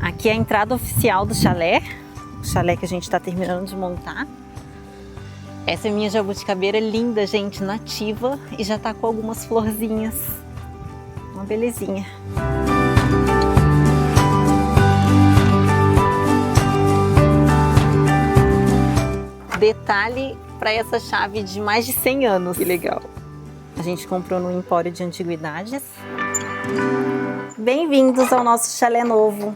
Aqui é a entrada oficial do chalé, o chalé que a gente está terminando de montar. Essa é minha jabuticabeira linda, gente, nativa, e já tá com algumas florzinhas. Uma belezinha. Detalhe para essa chave de mais de 100 anos. Que legal. A gente comprou no Empório de Antiguidades. Bem-vindos ao nosso chalé novo.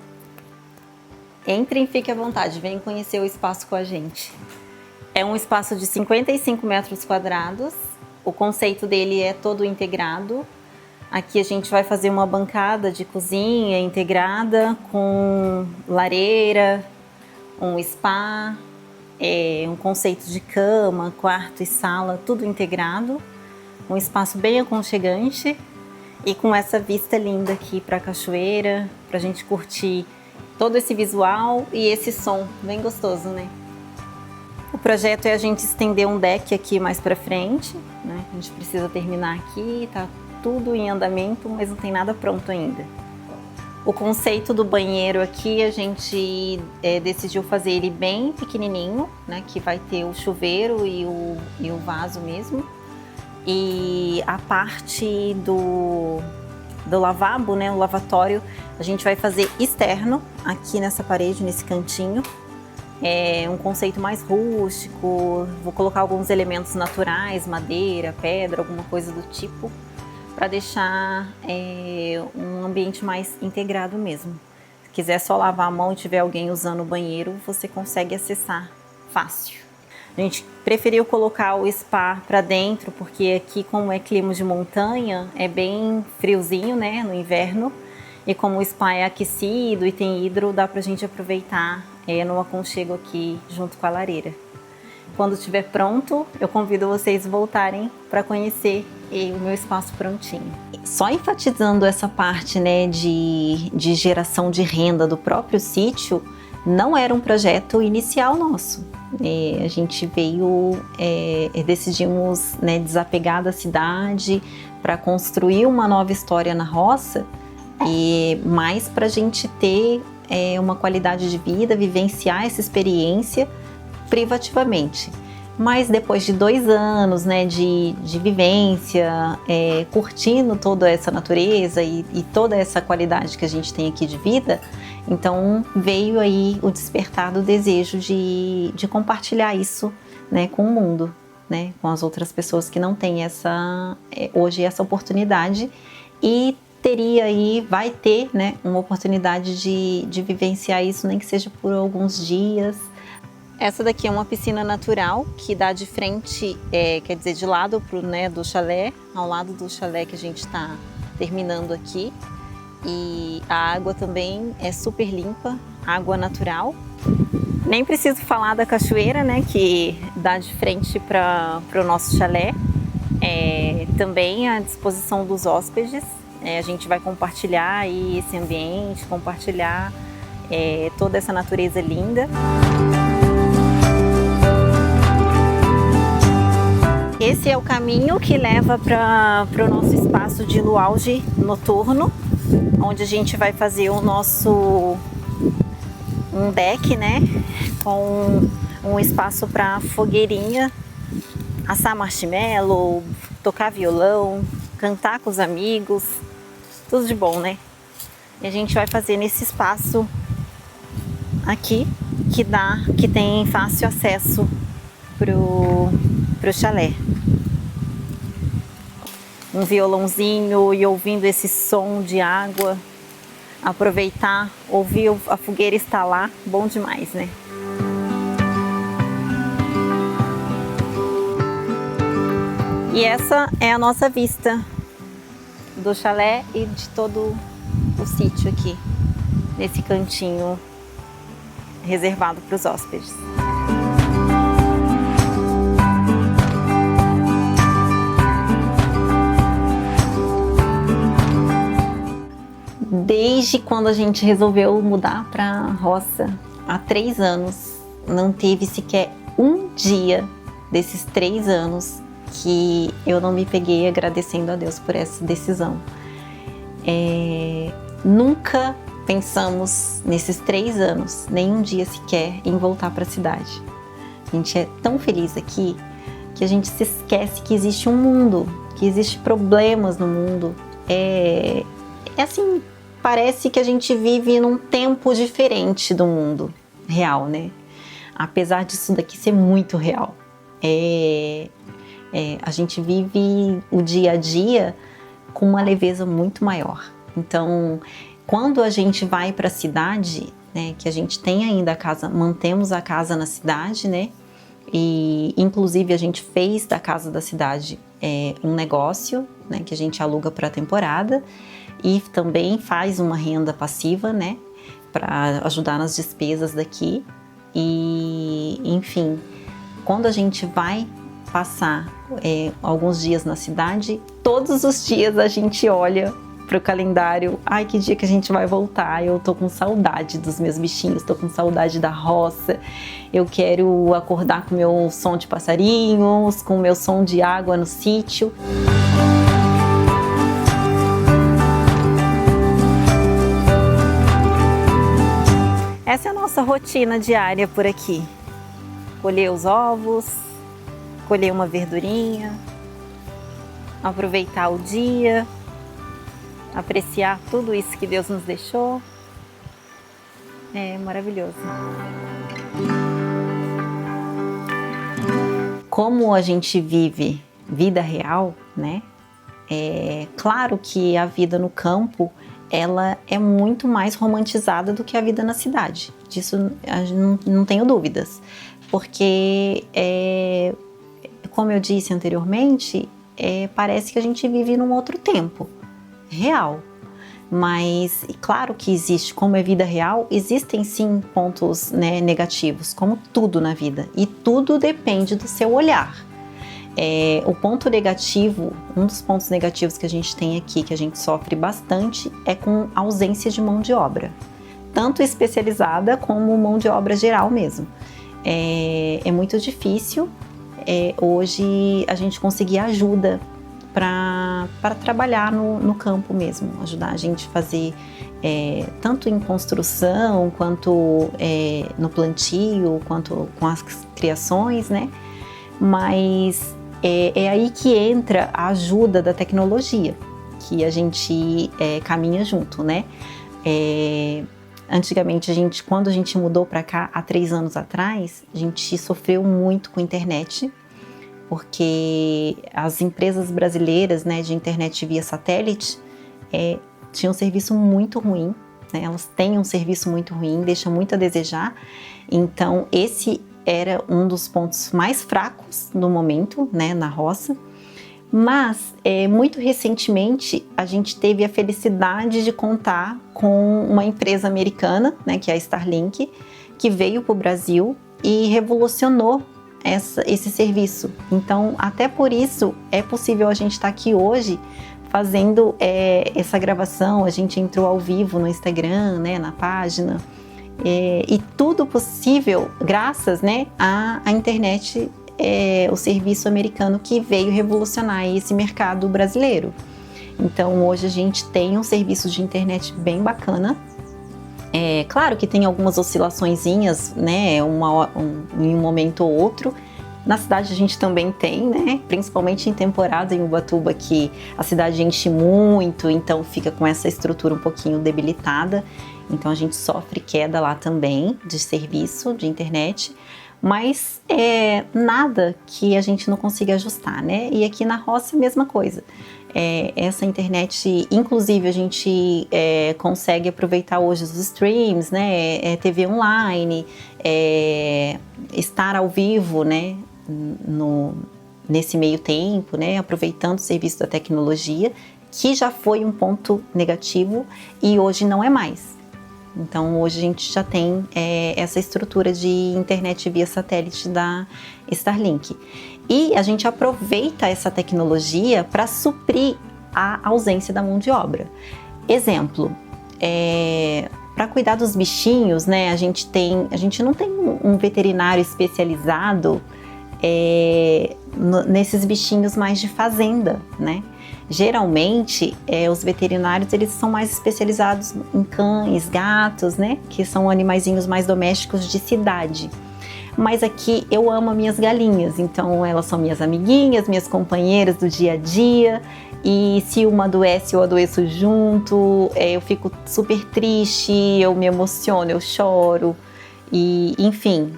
Entrem, fiquem à vontade, venham conhecer o espaço com a gente. É um espaço de 55 metros quadrados, o conceito dele é todo integrado. Aqui a gente vai fazer uma bancada de cozinha integrada com lareira, um spa, um conceito de cama, quarto e sala, tudo integrado. Um espaço bem aconchegante e com essa vista linda aqui para a cachoeira, para a gente curtir todo esse visual e esse som bem gostoso, né? O projeto é a gente estender um deck aqui mais para frente, né? A gente precisa terminar aqui, tá tudo em andamento, mas não tem nada pronto ainda. O conceito do banheiro aqui, a gente decidiu fazer ele bem pequenininho, né? Que vai ter o chuveiro e o vaso mesmo. E a parte do lavabo, né? O lavatório, a gente vai fazer externo, aqui nessa parede, nesse cantinho. É um conceito mais rústico, vou colocar alguns elementos naturais, madeira, pedra, alguma coisa do tipo, para deixar um ambiente mais integrado mesmo. Se quiser só lavar a mão e tiver alguém usando o banheiro, você consegue acessar fácil. A gente preferiu colocar o spa para dentro, porque aqui, como é clima de montanha, é bem friozinho, né, no inverno. E como o spa é aquecido e tem hidro, dá pra gente aproveitar no aconchego aqui junto com a lareira. Quando estiver pronto, eu convido vocês a voltarem para conhecer o meu espaço prontinho. Só enfatizando essa parte, né, de geração de renda do próprio sítio, não era um projeto inicial nosso. A gente veio, decidimos, né, desapegar da cidade para construir uma nova história na roça, mais para a gente ter uma qualidade de vida, vivenciar essa experiência privativamente. Mas depois de 2 anos, né, de vivência, curtindo toda essa natureza e toda essa qualidade que a gente tem aqui de vida, então veio aí o despertar do desejo de compartilhar isso, né, com o mundo, né, com as outras pessoas que não têm hoje essa oportunidade e vai ter, né, uma oportunidade de vivenciar isso, nem que seja por alguns dias. Essa daqui é uma piscina natural que dá de frente, quer dizer, de lado do chalé, ao lado do chalé que a gente está terminando aqui. E a água também é super limpa, água natural. Nem preciso falar da cachoeira, né, que dá de frente para o nosso chalé. Também à disposição dos hóspedes. A gente vai compartilhar aí esse ambiente, compartilhar toda essa natureza linda. Esse é o caminho que leva para o nosso espaço de luauge noturno, onde a gente vai fazer um deck, né, com um espaço para fogueirinha, assar marshmallow, tocar violão, cantar com os amigos, tudo de bom, né? E a gente vai fazer nesse espaço aqui que tem fácil acesso pro chalé. Um violãozinho e ouvindo esse som de água, aproveitar, ouvir a fogueira estalar, bom demais, né? E essa é a nossa vista do chalé e de todo o sítio aqui, nesse cantinho reservado para os hóspedes. Desde quando a gente resolveu mudar para a roça, há 3 anos, não teve sequer um dia desses 3 anos que eu não me peguei agradecendo a Deus por essa decisão. Nunca pensamos nesses 3 anos, nem um dia sequer, em voltar para a cidade. A gente é tão feliz aqui que a gente se esquece que existe um mundo, que existe problemas no mundo. Assim, parece que a gente vive num tempo diferente do mundo real, né? Apesar disso daqui ser muito real. A gente vive o dia a dia com uma leveza muito maior. Então, quando a gente vai para a cidade, né, que a gente tem ainda a casa, mantemos a casa na cidade, né, e inclusive a gente fez da casa da cidade um negócio, né, que a gente aluga para a temporada e também faz uma renda passiva, né, para ajudar nas despesas daqui. E enfim, quando a gente vai passar alguns dias na cidade, todos os dias a gente olha pro calendário, ai, que dia que a gente vai voltar, eu tô com saudade dos meus bichinhos, tô com saudade da roça, eu quero acordar com o meu som de passarinhos, com o meu som de água no sítio. Essa é a nossa rotina diária por aqui. Colher os ovos, colher uma verdurinha, aproveitar o dia, apreciar tudo isso que Deus nos deixou. É maravilhoso. Como a gente vive vida real, né? É claro que a vida no campo, ela é muito mais romantizada do que a vida na cidade. Disso não tenho dúvidas. Porque, como eu disse anteriormente, parece que a gente vive num outro tempo real. Mas, claro que existe, como é vida real, existem sim pontos, né, negativos, como tudo na vida. E tudo depende do seu olhar. O ponto negativo, um dos pontos negativos que a gente tem aqui, que a gente sofre bastante, é com a ausência de mão de obra. Tanto especializada como mão de obra geral mesmo. É muito difícil hoje a gente conseguir ajuda para trabalhar no campo mesmo, ajudar a gente a fazer tanto em construção, quanto no plantio, quanto com as criações, né? Mas é aí que entra a ajuda da tecnologia, que a gente caminha junto, né? Antigamente, quando a gente mudou para cá, há 3 anos atrás, a gente sofreu muito com a internet, porque as empresas brasileiras, né, de internet via satélite tinham um serviço muito ruim, né? Elas têm um serviço muito ruim, deixa muito a desejar. Então, esse era um dos pontos mais fracos no momento, né, na roça. Mas, muito recentemente, a gente teve a felicidade de contar com uma empresa americana, né, que é a Starlink, que veio para o Brasil e revolucionou esse serviço. Então, até por isso, é possível a gente estar aqui hoje fazendo essa gravação. A gente entrou ao vivo no Instagram, né, na página, e tudo possível graças, né, à internet, o serviço americano que veio revolucionar esse mercado brasileiro. Então, hoje a gente tem um serviço de internet bem bacana. Claro que tem algumas oscilaçõezinhas, né, em um momento ou outro. Na cidade a gente também tem, né, principalmente em temporada em Ubatuba, que a cidade enche muito, então fica com essa estrutura um pouquinho debilitada. Então a gente sofre queda lá também de serviço de internet, mas nada que a gente não consiga ajustar, né? E aqui na roça, mesma coisa. Essa internet, inclusive, a gente consegue aproveitar hoje os streams, né? TV online, estar ao vivo, né? Nesse meio tempo, né? Aproveitando o serviço da tecnologia, que já foi um ponto negativo e hoje não é mais. Então, hoje a gente já tem essa estrutura de internet via satélite da Starlink. E a gente aproveita essa tecnologia para suprir a ausência da mão de obra. Exemplo, para cuidar dos bichinhos, né, a gente não tem um veterinário especializado nesses bichinhos mais de fazenda, né? Geralmente, os veterinários, eles são mais especializados em cães, gatos, né? Que são animaizinhos mais domésticos de cidade. Mas aqui eu amo as minhas galinhas, então elas são minhas amiguinhas, minhas companheiras do dia a dia. E se uma adoece, eu adoeço junto, eu fico super triste, eu me emociono, eu choro. E, enfim,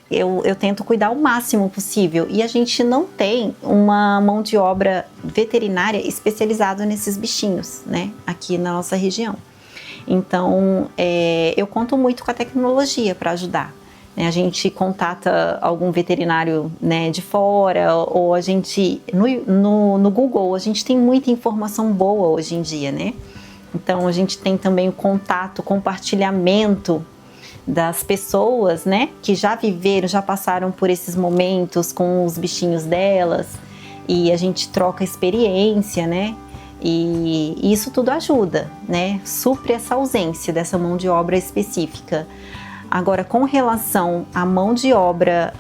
eu tento cuidar o máximo possível, e a gente não tem uma mão de obra veterinária especializada nesses bichinhos, né, aqui na nossa região. Então, eu conto muito com a tecnologia para ajudar. A gente contata algum veterinário, né, de fora, ou a gente, no Google, a gente tem muita informação boa hoje em dia, né? Então, a gente tem também o contato, compartilhamento das pessoas, né, que já viveram, já passaram por esses momentos com os bichinhos delas, e a gente troca experiência, né? E isso tudo ajuda, né? Supre essa ausência dessa mão de obra específica. Agora, com relação à mão de obra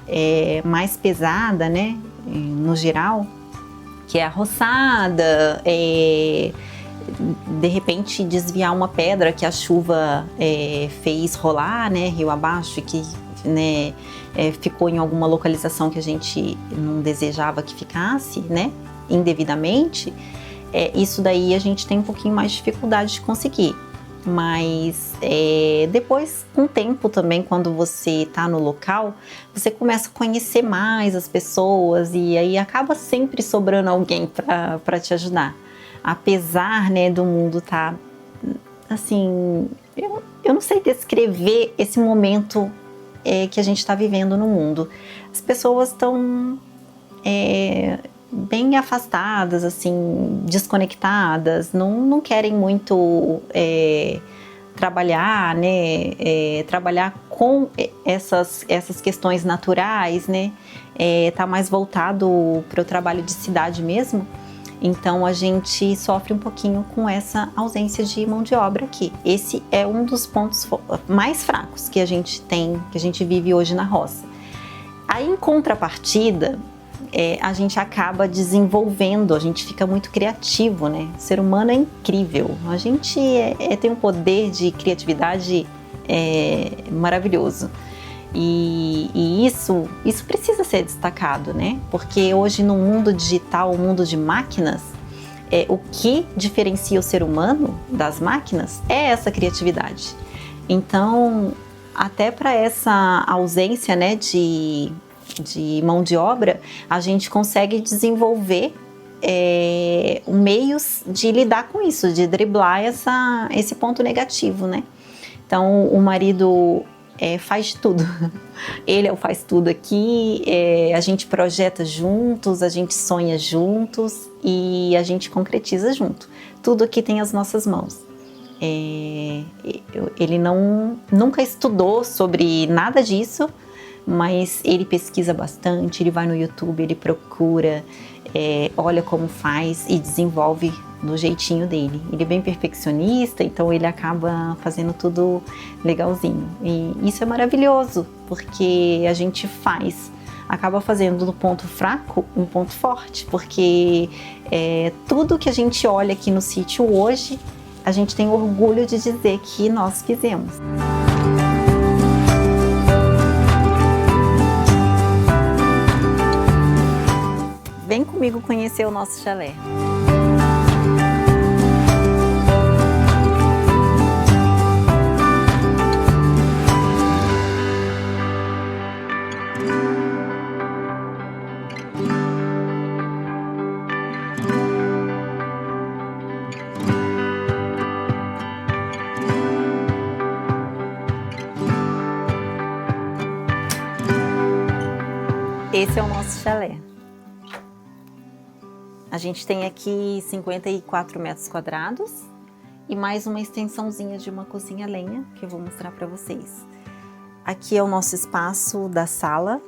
mais pesada, né, no geral, que é a roçada, de repente desviar uma pedra que a chuva fez rolar, né, rio abaixo, que, né, ficou em alguma localização que a gente não desejava que ficasse, né, indevidamente, isso daí a gente tem um pouquinho mais de dificuldade de conseguir. Mas depois, com o tempo também, quando você está no local, você começa a conhecer mais as pessoas e aí acaba sempre sobrando alguém para te ajudar. Apesar, né, do mundo estar, assim, eu não sei descrever esse momento que a gente está vivendo no mundo. As pessoas estão bem afastadas, assim, desconectadas, não querem muito trabalhar, né, trabalhar com essas questões naturais, né, tá mais voltado para o trabalho de cidade mesmo. Então a gente sofre um pouquinho com essa ausência de mão de obra aqui. Esse é um dos pontos mais fracos que a gente tem, que a gente vive hoje na roça. Aí, em contrapartida, a gente acaba desenvolvendo, a gente fica muito criativo, né? O ser humano é incrível, a gente tem um poder de criatividade maravilhoso. E isso precisa ser destacado, né? Porque hoje no mundo digital, o mundo de máquinas, o que diferencia o ser humano das máquinas é essa criatividade. Então, até para essa ausência, né, de mão de obra, a gente consegue desenvolver meios de lidar com isso, de driblar esse ponto negativo, né? Então, o marido faz tudo. Ele faz tudo aqui, a gente projeta juntos, a gente sonha juntos e a gente concretiza junto. Tudo aqui tem as nossas mãos. Ele nunca estudou sobre nada disso, mas ele pesquisa bastante, ele vai no YouTube, ele procura, olha como faz e desenvolve do jeitinho dele. Ele é bem perfeccionista, então ele acaba fazendo tudo legalzinho. E isso é maravilhoso, porque a gente acaba fazendo do ponto fraco um ponto forte, porque tudo que a gente olha aqui no sítio hoje, a gente tem orgulho de dizer que nós fizemos. Vem comigo conhecer o nosso chalé. Esse é o nosso chalé. A gente tem aqui 54 metros quadrados e mais uma extensãozinha de uma cozinha a lenha que eu vou mostrar para vocês. Aqui é o nosso espaço da sala.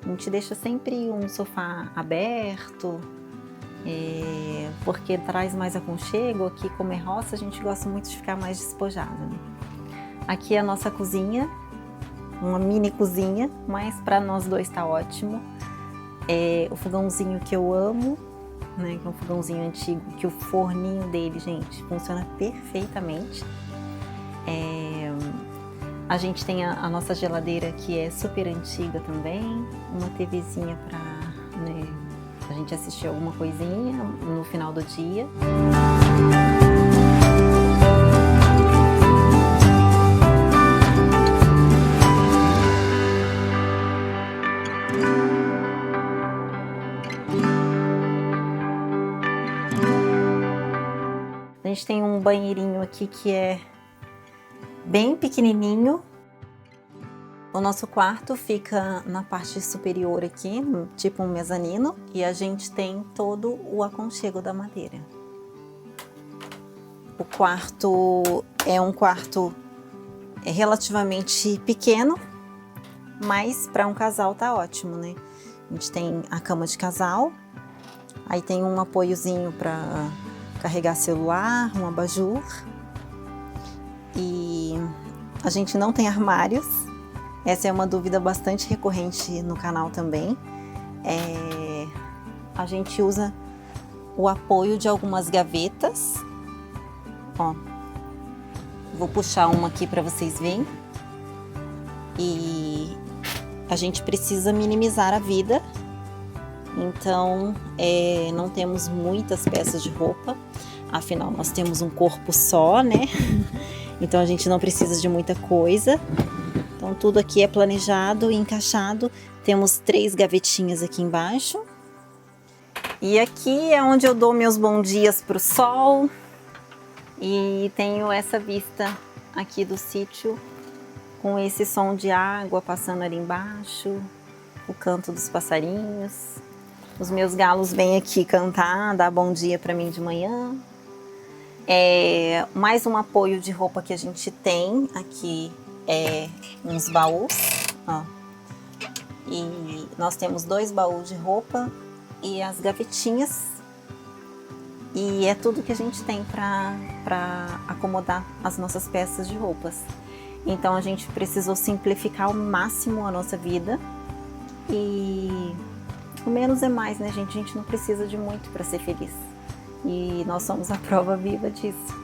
A gente deixa sempre um sofá aberto, porque traz mais aconchego. Aqui, como é roça, a gente gosta muito de ficar mais despojado, né? Aqui é a nossa cozinha, uma mini cozinha, mas para nós dois tá ótimo. O fogãozinho que eu amo, né, que é um fogãozinho antigo, que o forninho dele, gente, funciona perfeitamente. A gente tem a nossa geladeira, que é super antiga também, uma TVzinha para, né, a gente assistir alguma coisinha no final do dia. A gente tem um banheirinho aqui que é bem pequenininho. O nosso quarto fica na parte superior aqui, tipo um mezanino, e a gente tem todo o aconchego da madeira. O quarto é um quarto relativamente pequeno, mas para um casal tá ótimo, né? A gente tem a cama de casal, aí tem um apoiozinho para carregar celular, um abajur, e a gente não tem armários. Essa é uma dúvida bastante recorrente no canal também. A gente usa o apoio de algumas gavetas. Ó, vou puxar uma aqui para vocês verem. E a gente precisa minimizar a vida. Então, não temos muitas peças de roupa. Afinal, nós temos um corpo só, né? Então a gente não precisa de muita coisa. Então tudo aqui é planejado e encaixado. Temos 3 gavetinhas aqui embaixo. E aqui é onde eu dou meus bons dias para o sol. E tenho essa vista aqui do sítio, com esse som de água passando ali embaixo, o canto dos passarinhos. Os meus galos vêm aqui cantar, dar bom dia para mim de manhã. Mais um apoio de roupa que a gente tem aqui. Uns baús, ó. E nós temos 2 baús de roupa e as gavetinhas, e é tudo que a gente tem para acomodar as nossas peças de roupas. Então a gente precisou simplificar ao máximo a nossa vida, e o menos é mais, né, gente? A gente não precisa de muito para ser feliz, e nós somos a prova viva disso.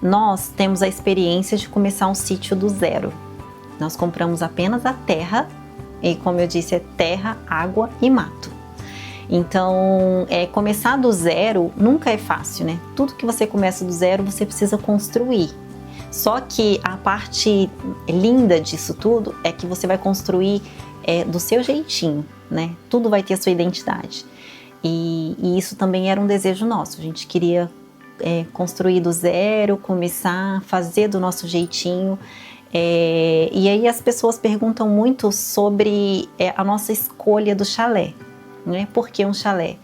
Nós temos a experiência de começar um sítio do zero. Nós compramos apenas a terra, e como eu disse, é terra, água e mato. Então, começar do zero nunca é fácil, né? Tudo que você começa do zero, você precisa construir. Só que a parte linda disso tudo é que você vai construir do seu jeitinho, né? Tudo vai ter a sua identidade. E isso também era um desejo nosso. A gente queria construir do zero, começar a fazer do nosso jeitinho. E aí as pessoas perguntam muito sobre a nossa escolha do chalé, né? Por que um chalé?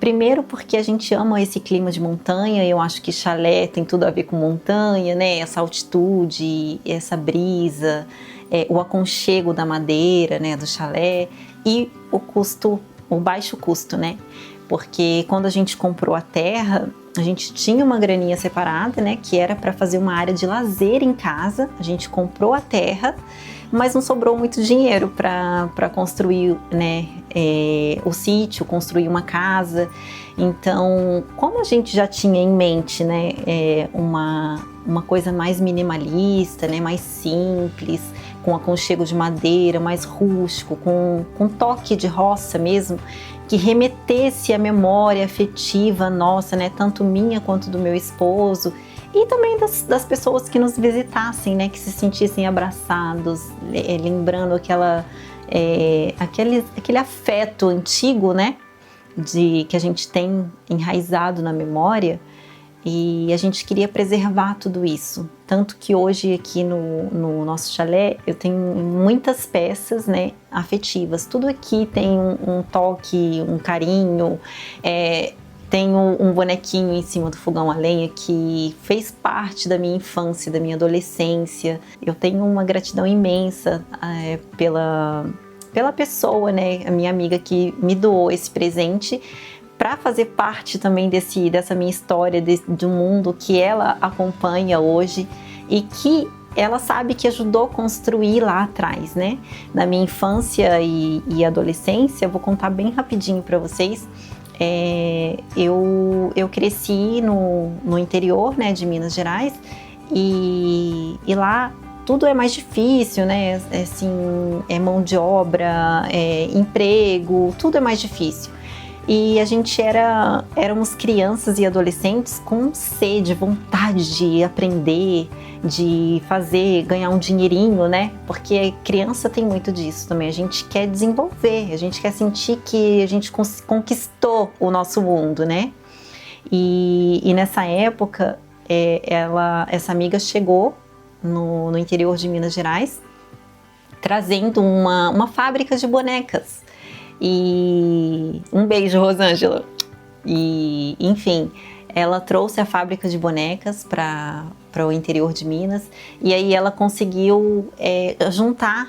Primeiro porque a gente ama esse clima de montanha. Eu acho que chalé tem tudo a ver com montanha, né? Essa altitude, essa brisa, o aconchego da madeira, né? Do chalé, e o baixo custo, né? Porque quando a gente comprou a terra, a gente tinha uma graninha separada, né, que era para fazer uma área de lazer em casa. A gente comprou a terra, mas não sobrou muito dinheiro para construir, né, o sítio, construir uma casa. Então, como a gente já tinha em mente, né, uma coisa mais minimalista, né, mais simples, com aconchego de madeira, mais rústico, com toque de roça mesmo, que remetesse à memória afetiva nossa, né, tanto minha quanto do meu esposo, e também das pessoas que nos visitassem, né, que se sentissem abraçados, lembrando aquele afeto antigo, né, que a gente tem enraizado na memória. E a gente queria preservar tudo isso, tanto que hoje aqui no nosso chalé eu tenho muitas peças, né, afetivas. Tudo aqui tem um toque, um carinho. Tenho um bonequinho em cima do fogão a lenha que fez parte da minha infância, da minha adolescência. Eu tenho uma gratidão imensa pela pessoa, né, a minha amiga que me doou esse presente, para fazer parte também dessa minha história, de um mundo que ela acompanha hoje e que ela sabe que ajudou a construir lá atrás, né? Na minha infância e adolescência, eu vou contar bem rapidinho para vocês. Eu cresci no interior, né, de Minas Gerais, e lá tudo é mais difícil, né? Assim, mão de obra, emprego, tudo é mais difícil. E a gente éramos crianças e adolescentes com sede, vontade de aprender, de fazer, ganhar um dinheirinho, né? Porque criança tem muito disso também. A gente quer desenvolver, a gente quer sentir que a gente conquistou o nosso mundo, né? E nessa época, essa amiga chegou no interior de Minas Gerais, trazendo uma fábrica de bonecas. E um beijo, Rosângela. E, enfim, ela trouxe a fábrica de bonecas para o interior de Minas, e aí ela conseguiu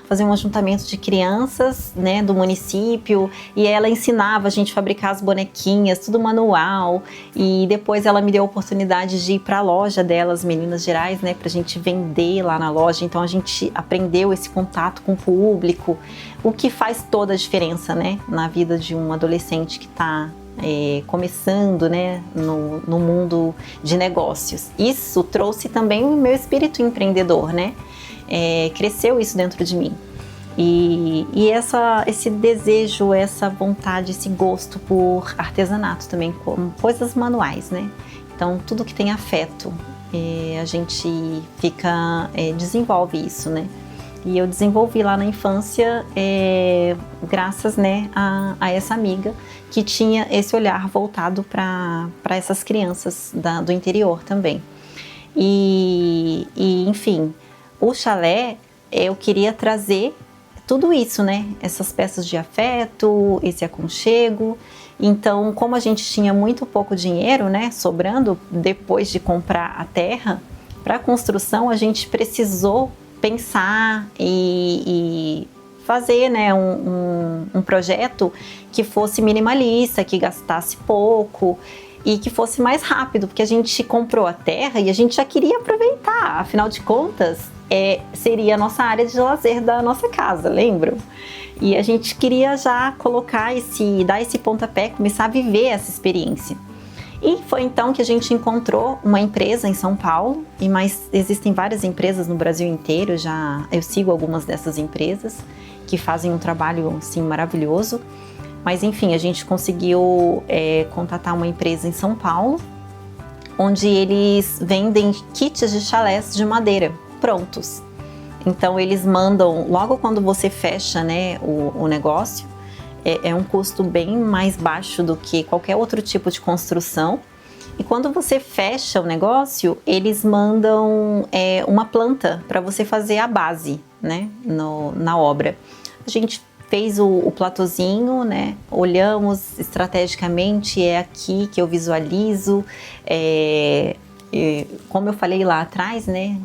fazer um ajuntamento de crianças, né, do município, e ela ensinava a gente a fabricar as bonequinhas, tudo manual, e depois ela me deu a oportunidade de ir para a loja delas, Minas Gerais, né, para a gente vender lá na loja. Então a gente aprendeu esse contato com o público, o que faz toda a diferença, né, na vida de um adolescente que está começando, né, no mundo de negócios. Isso trouxe também o meu espírito empreendedor, né? Cresceu isso dentro de mim. E esse desejo, essa vontade, esse gosto por artesanato também, com coisas manuais, né? Então, tudo que tem afeto, a gente desenvolve isso, né? E eu desenvolvi lá na infância, graças, né, a essa amiga que tinha esse olhar voltado para essas crianças do interior também. E, enfim, o chalé, eu queria trazer tudo isso, né? Essas peças de afeto, esse aconchego. Então, como a gente tinha muito pouco dinheiro, né, sobrando depois de comprar a terra, para a construção a gente precisou pensar e fazer, né, um projeto que fosse minimalista, que gastasse pouco e que fosse mais rápido, porque a gente comprou a terra e a gente já queria aproveitar, afinal de contas, seria a nossa área de lazer da nossa casa, lembram? E a gente queria já dar esse pontapé, começar a viver essa experiência. E foi então que a gente encontrou uma empresa em São Paulo, mas existem várias empresas no Brasil inteiro, eu sigo algumas dessas empresas que fazem um trabalho assim, maravilhoso. Mas enfim, a gente conseguiu contatar uma empresa em São Paulo, onde eles vendem kits de chalés de madeira prontos. Então eles mandam, logo quando você fecha, né, o negócio, é um custo bem mais baixo do que qualquer outro tipo de construção. E quando você fecha o negócio, eles mandam uma planta para você fazer a base, né, na obra. A gente fez o platôzinho, né, olhamos estrategicamente, é aqui que eu visualizo, como eu falei lá atrás, né,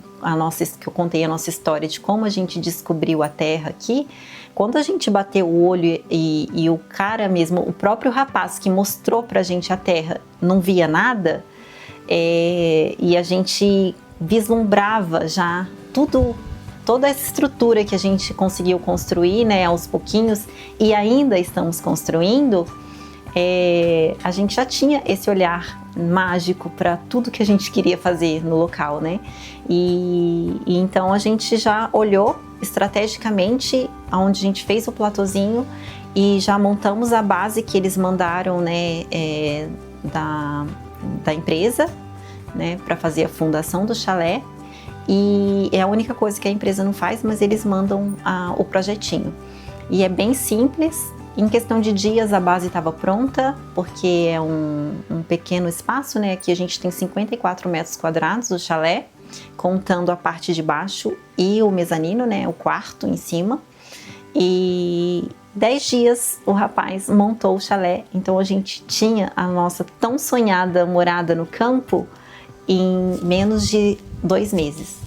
que eu contei a nossa história de como a gente descobriu a terra aqui. Quando a gente bateu o olho e o cara mesmo, o próprio rapaz que mostrou pra gente a terra, não via nada, e a gente vislumbrava já toda essa estrutura que a gente conseguiu construir, né, aos pouquinhos, e ainda estamos construindo, a gente já tinha esse olhar mágico para tudo que a gente queria fazer no local, né? E então a gente já olhou estrategicamente aonde a gente fez o platôzinho e já montamos a base que eles mandaram, né, da empresa, né, para fazer a fundação do chalé. E é a única coisa que a empresa não faz, mas eles mandam o projetinho. E é bem simples. Em questão de dias a base estava pronta, porque é um pequeno espaço, né? Aqui a gente tem 54 metros quadrados do chalé, contando a parte de baixo e o mezanino, né? O quarto em cima. E 10 dias o rapaz montou o chalé, então a gente tinha a nossa tão sonhada morada no campo em menos de 2 meses.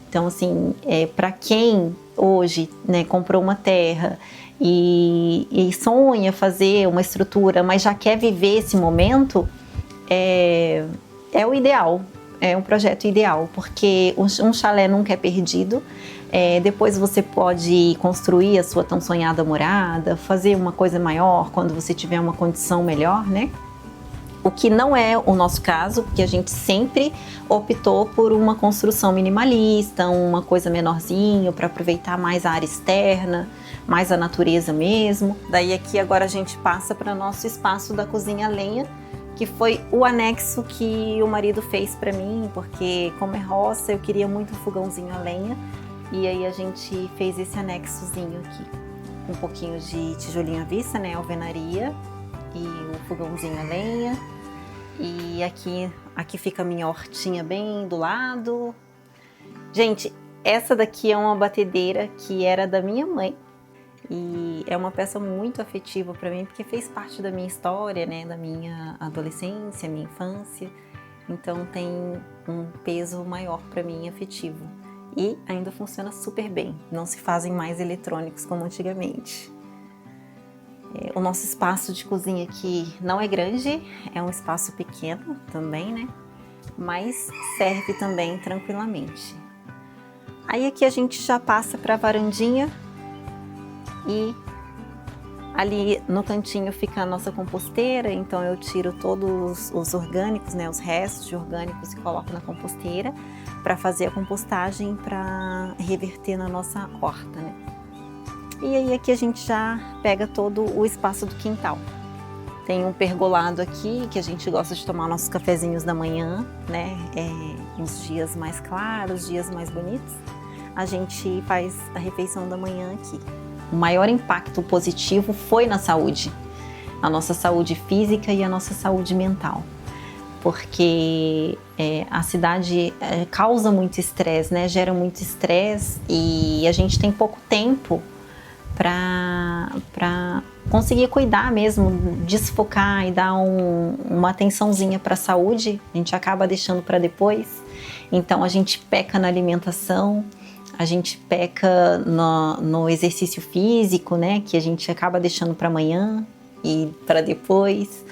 Então, assim, para quem hoje, né, comprou uma terra e sonha fazer uma estrutura, mas já quer viver esse momento, é o ideal, é um projeto ideal, porque um chalé nunca é perdido. Depois você pode construir a sua tão sonhada morada, fazer uma coisa maior quando você tiver uma condição melhor, né? O que não é o nosso caso, porque a gente sempre optou por uma construção minimalista, uma coisa menorzinha, para aproveitar mais a área externa, mais a natureza mesmo. Daí aqui agora a gente passa para nosso espaço da cozinha a lenha, que foi o anexo que o marido fez para mim, porque como é roça, eu queria muito um fogãozinho a lenha, e aí a gente fez esse anexozinho aqui, com um pouquinho de tijolinho à vista, né, alvenaria, e o fogãozinho a lenha. E aqui fica a minha hortinha bem do lado. Gente, Essa daqui é uma batedeira que era da minha mãe e é uma peça muito afetiva para mim porque fez parte da minha história, né, da minha adolescência, minha infância. Então tem um peso maior para mim afetivo e ainda funciona super bem. Não se fazem mais eletrônicos como antigamente. O nosso espaço de cozinha aqui não é grande, é um espaço pequeno também, né? Mas serve também tranquilamente. Aí aqui a gente já passa para a varandinha e ali no cantinho fica a nossa composteira, então eu tiro todos os orgânicos, né, os restos de orgânicos e coloco na composteira para fazer a compostagem para reverter na nossa horta, né? E aí aqui a gente já pega todo o espaço do quintal. Tem um pergolado aqui que a gente gosta de tomar nossos cafezinhos da manhã, né? Uns dias mais claros, dias mais bonitos. A gente faz a refeição da manhã aqui. O maior impacto positivo foi na saúde. A nossa saúde física e a nossa saúde mental. Porque a cidade causa muito estresse, né? Gera muito estresse e a gente tem pouco tempo para conseguir cuidar mesmo, desfocar e dar uma atençãozinha para a saúde. A gente acaba deixando para depois. Então a gente peca na alimentação, a gente peca no exercício físico, né, que a gente acaba deixando para amanhã e para depois.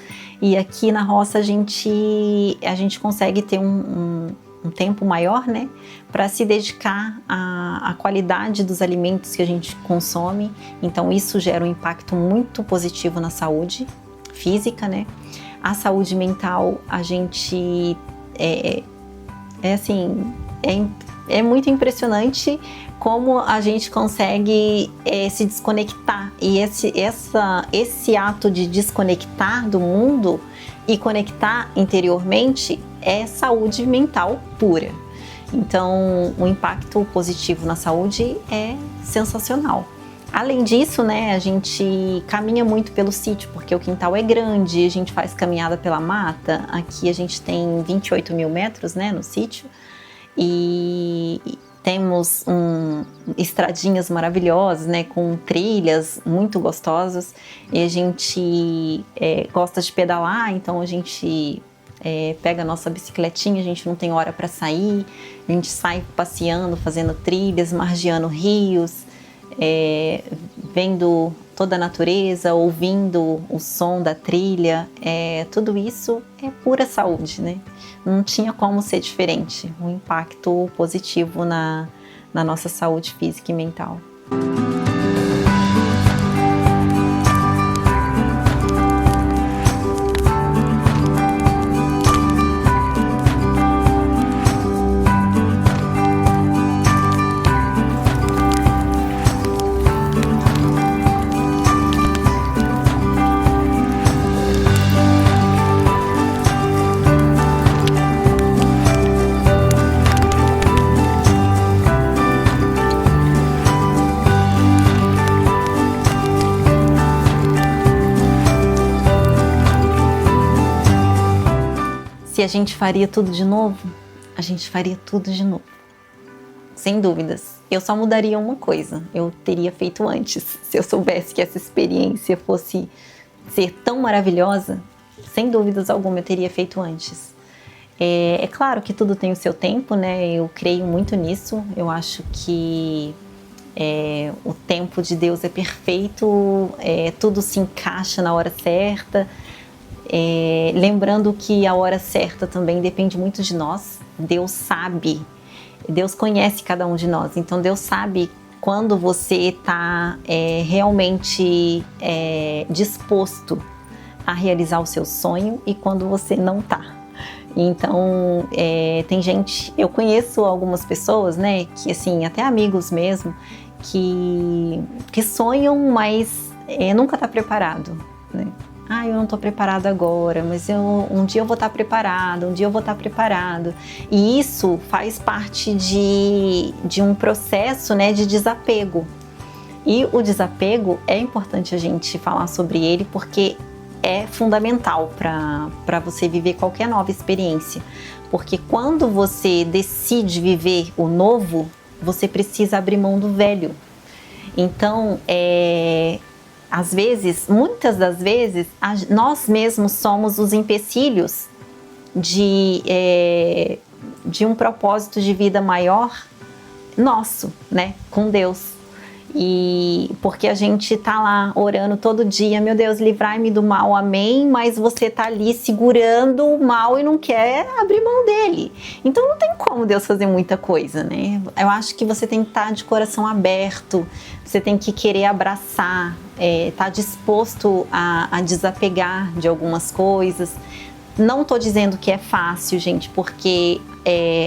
E aqui na roça a gente consegue ter um tempo maior, né, para se dedicar à qualidade dos alimentos que a gente consome. Então isso gera um impacto muito positivo na saúde física, né? A saúde mental, a gente é muito impressionante como a gente consegue se desconectar. E esse ato de desconectar do mundo e conectar interiormente é saúde mental pura. Então, o impacto positivo na saúde é sensacional. Além disso, né, a gente caminha muito pelo sítio, porque o quintal é grande, a gente faz caminhada pela mata. Aqui a gente tem 28 mil metros, né, no sítio, e temos estradinhas maravilhosas, né, com trilhas muito gostosas. E a gente gosta de pedalar, então a gente pega a nossa bicicletinha, a gente não tem hora para sair, a gente sai passeando, fazendo trilhas, margeando rios, vendo toda a natureza, ouvindo o som da trilha. Tudo isso é pura saúde, né? Não tinha como ser diferente, um impacto positivo na nossa saúde física e mental. Se a gente faria tudo de novo, a gente faria tudo de novo. Sem dúvidas. Eu só mudaria uma coisa, eu teria feito antes. Se eu soubesse que essa experiência fosse ser tão maravilhosa, sem dúvidas alguma eu teria feito antes. É claro que tudo tem o seu tempo, né? Eu creio muito nisso. Eu acho que o tempo de Deus é perfeito, tudo se encaixa na hora certa. Lembrando que a hora certa também depende muito de nós. Deus sabe, Deus conhece cada um de nós, então Deus sabe quando você está realmente disposto a realizar o seu sonho e quando você não está. Então, tem gente, eu conheço algumas pessoas, né, que assim, até amigos mesmo, que sonham, mas nunca está preparado, né? Eu não estou preparado agora, mas um dia eu vou estar preparado, um dia eu vou estar preparado. E isso faz parte de um processo, né, de desapego. E o desapego é importante a gente falar sobre ele porque é fundamental para você viver qualquer nova experiência. Porque quando você decide viver o novo, você precisa abrir mão do velho. Então, às vezes, muitas das vezes, nós mesmos somos os empecilhos de um propósito de vida maior nosso, né, com Deus. E porque a gente tá lá orando todo dia, meu Deus, livrai-me do mal, amém, mas você tá ali segurando o mal e não quer abrir mão dele. Então não tem como Deus fazer muita coisa, né? Eu acho que você tem que estar de coração aberto, você tem que querer abraçar, tá disposto a desapegar de algumas coisas. Não tô dizendo que é fácil, gente, porque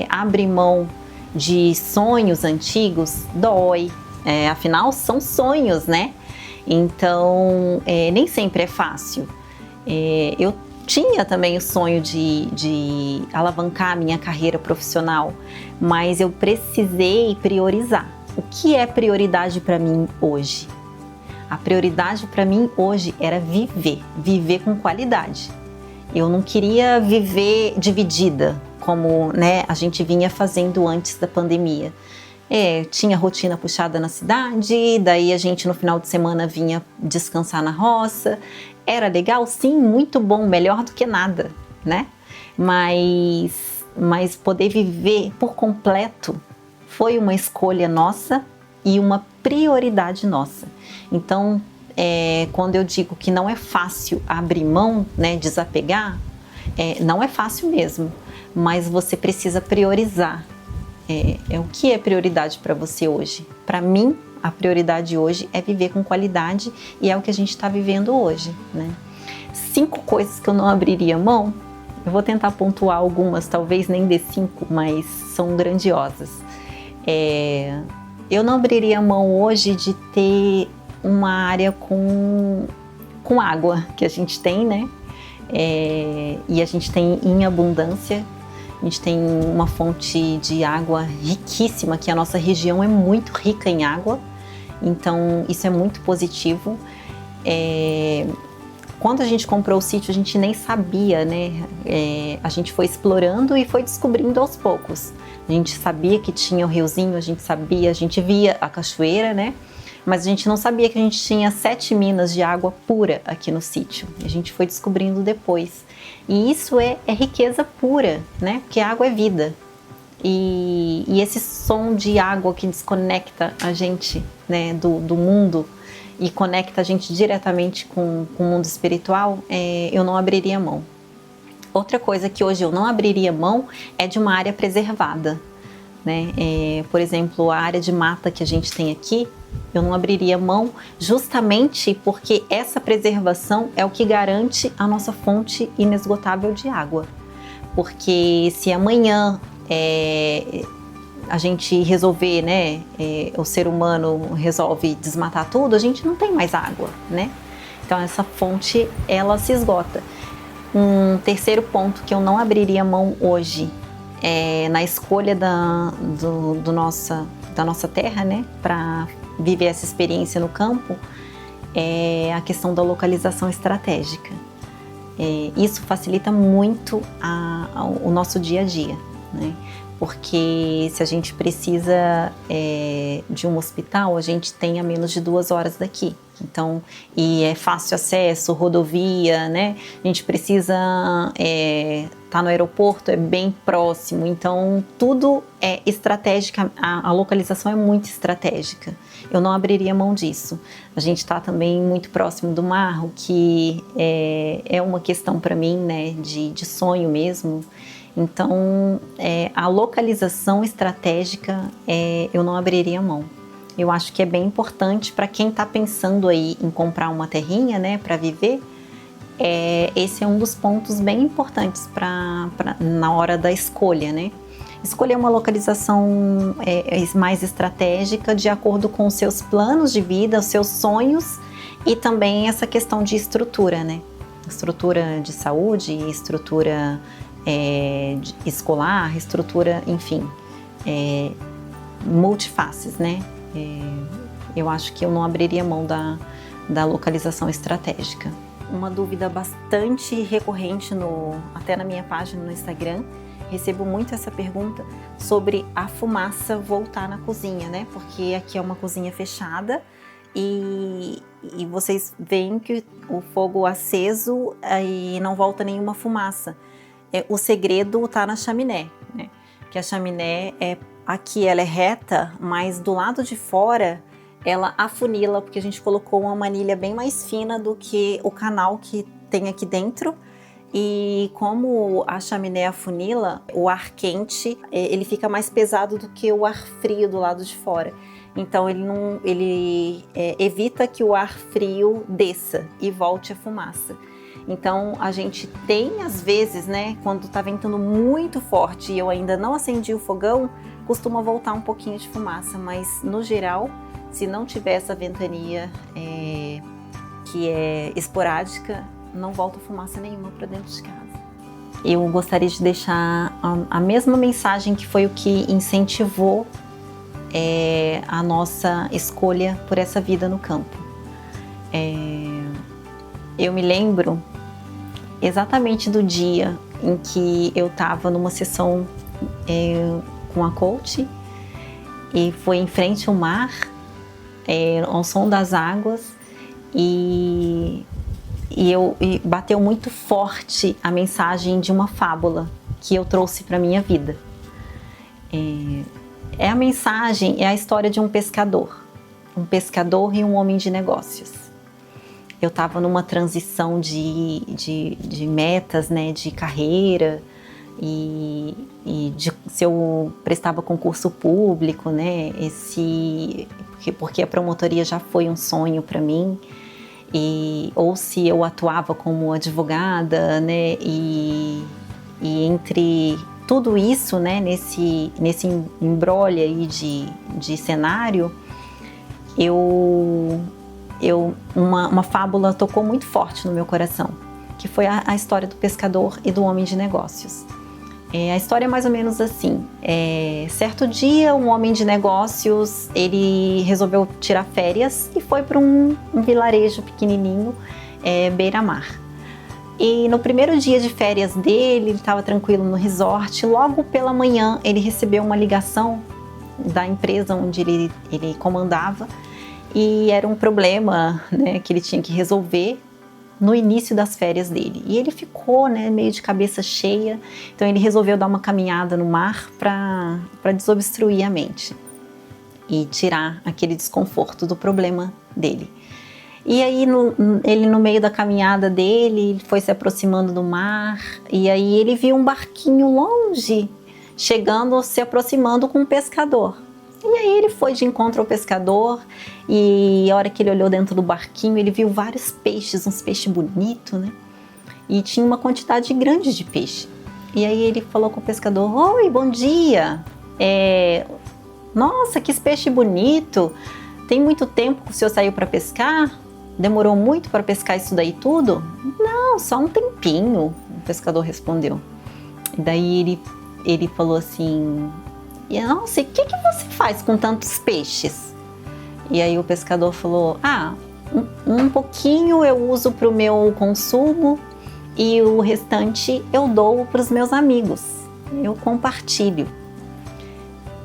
abrir mão de sonhos antigos dói. Afinal, são sonhos, né? Então, nem sempre é fácil. Eu tinha também o sonho de alavancar a minha carreira profissional, mas eu precisei priorizar. O que é prioridade para mim hoje? A prioridade para mim hoje era viver com qualidade. Eu não queria viver dividida, como, né, a gente vinha fazendo antes da pandemia. Tinha rotina puxada na cidade, daí a gente no final de semana vinha descansar na roça. Era legal? Sim, muito bom, melhor do que nada, né? Mas poder viver por completo foi uma escolha nossa e uma prioridade nossa. Então, quando eu digo que não é fácil abrir mão, né, desapegar, não é fácil mesmo, mas você precisa priorizar. O que é prioridade para você hoje? Para mim, a prioridade hoje é viver com qualidade e é o que a gente está vivendo hoje, né? 5 coisas que eu não abriria mão, eu vou tentar pontuar algumas, talvez nem dê 5, mas são grandiosas. Eu não abriria mão hoje de ter uma área com água, que a gente tem, né? E a gente tem em abundância. A gente tem uma fonte de água riquíssima, que a nossa região é muito rica em água, então isso é muito positivo. Quando a gente comprou o sítio, a gente nem sabia, né? A gente foi explorando e foi descobrindo aos poucos. A gente sabia que tinha o riozinho, a gente via a cachoeira, né? Mas a gente não sabia que a gente tinha 7 minas de água pura aqui no sítio. A gente foi descobrindo depois. E isso é riqueza pura, né? Porque a água é vida. E esse som de água que desconecta a gente, né, do mundo e conecta a gente diretamente com o mundo espiritual, eu não abriria mão. Outra coisa que hoje eu não abriria mão é de uma área preservada, né? Por exemplo, a área de mata que a gente tem aqui, eu não abriria mão justamente porque essa preservação é o que garante a nossa fonte inesgotável de água. Porque se amanhã a gente resolver, né, o ser humano resolve desmatar tudo, a gente não tem mais água, né? Então essa fonte, ela se esgota. Um terceiro ponto que eu não abriria mão hoje na escolha da nossa terra, né, para viver essa experiência no campo, é a questão da localização estratégica. Isso facilita muito o nosso dia a dia, né? Porque se a gente precisa de um hospital, a gente tem a menos de 2 horas daqui. Então, e é fácil acesso, rodovia, né? A gente precisa tá no aeroporto, é bem próximo. Então, tudo é estratégica, a localização é muito estratégica. Eu não abriria mão disso. A gente está também muito próximo do mar, o que é uma questão para mim, né, de sonho mesmo. Então, a localização estratégica, eu não abriria mão. Eu acho que é bem importante para quem está pensando aí em comprar uma terrinha, né, para viver. Esse é um dos pontos bem importantes na hora da escolha, né? Escolher uma localização mais estratégica de acordo com os seus planos de vida, os seus sonhos e também essa questão de estrutura, né? Estrutura de saúde, estrutura escolar, estrutura, enfim, multifaces, né? Eu acho que eu não abriria mão da localização estratégica. uma dúvida bastante recorrente até na minha página no Instagram. Recebo muito essa pergunta sobre a fumaça voltar na cozinha, né? Porque aqui é uma cozinha fechada e vocês veem que o fogo aceso e não volta nenhuma fumaça. O segredo está na chaminé, né? Que a chaminé aqui ela é reta, mas do lado de fora ela afunila, porque a gente colocou uma manilha bem mais fina do que o canal que tem aqui dentro. E como a chaminé afunila, o ar quente ele fica mais pesado do que o ar frio do lado de fora. Então ele evita que o ar frio desça e volte a fumaça. Então a gente tem às vezes, né, quando tá ventando muito forte e eu ainda não acendi o fogão, costuma voltar um pouquinho de fumaça, mas no geral, se não tiver essa ventania que é esporádica, não volta fumaça nenhuma para dentro de casa. Eu gostaria de deixar a mesma mensagem que foi o que incentivou a nossa escolha por essa vida no campo. Eu me lembro exatamente do dia em que eu estava numa sessão com a coach e foi em frente ao mar, ao som das águas e bateu muito forte a mensagem de uma fábula que eu trouxe para minha vida. A mensagem é a história de um pescador e um homem de negócios. Eu estava numa transição de metas, né, de carreira e se eu prestava concurso público, né, porque a promotoria já foi um sonho para mim, ou se eu atuava como advogada, né, e entre tudo isso, né, nesse imbróglio aí de cenário, uma fábula tocou muito forte no meu coração, que foi a história do pescador e do homem de negócios. A história é mais ou menos assim. Certo dia, um homem de negócios, ele resolveu tirar férias e foi para um vilarejo pequenininho, beira-mar. E no primeiro dia de férias dele, ele estava tranquilo no resort. Logo pela manhã, ele recebeu uma ligação da empresa onde ele comandava, e era um problema, né, que ele tinha que resolver no início das férias dele. E ele ficou, né, meio de cabeça cheia, então ele resolveu dar uma caminhada no mar para desobstruir a mente e tirar aquele desconforto do problema dele. E aí ele no meio da caminhada dele, ele foi se aproximando do mar, e aí ele viu um barquinho longe, se aproximando com um pescador. E aí ele foi de encontro ao pescador, e a hora que ele olhou dentro do barquinho, ele viu vários peixes, uns peixes bonitos, né? E tinha uma quantidade grande de peixe. E aí ele falou com o pescador: "Oi, bom dia! Nossa, que peixe bonito! Tem muito tempo que o senhor saiu para pescar? Demorou muito para pescar isso daí tudo?" "Não, só um tempinho", o pescador respondeu. E daí ele falou assim: "Nossa, e o que você faz com tantos peixes?" E aí o pescador falou: um pouquinho eu uso para o meu consumo e o restante eu dou para os meus amigos, eu compartilho."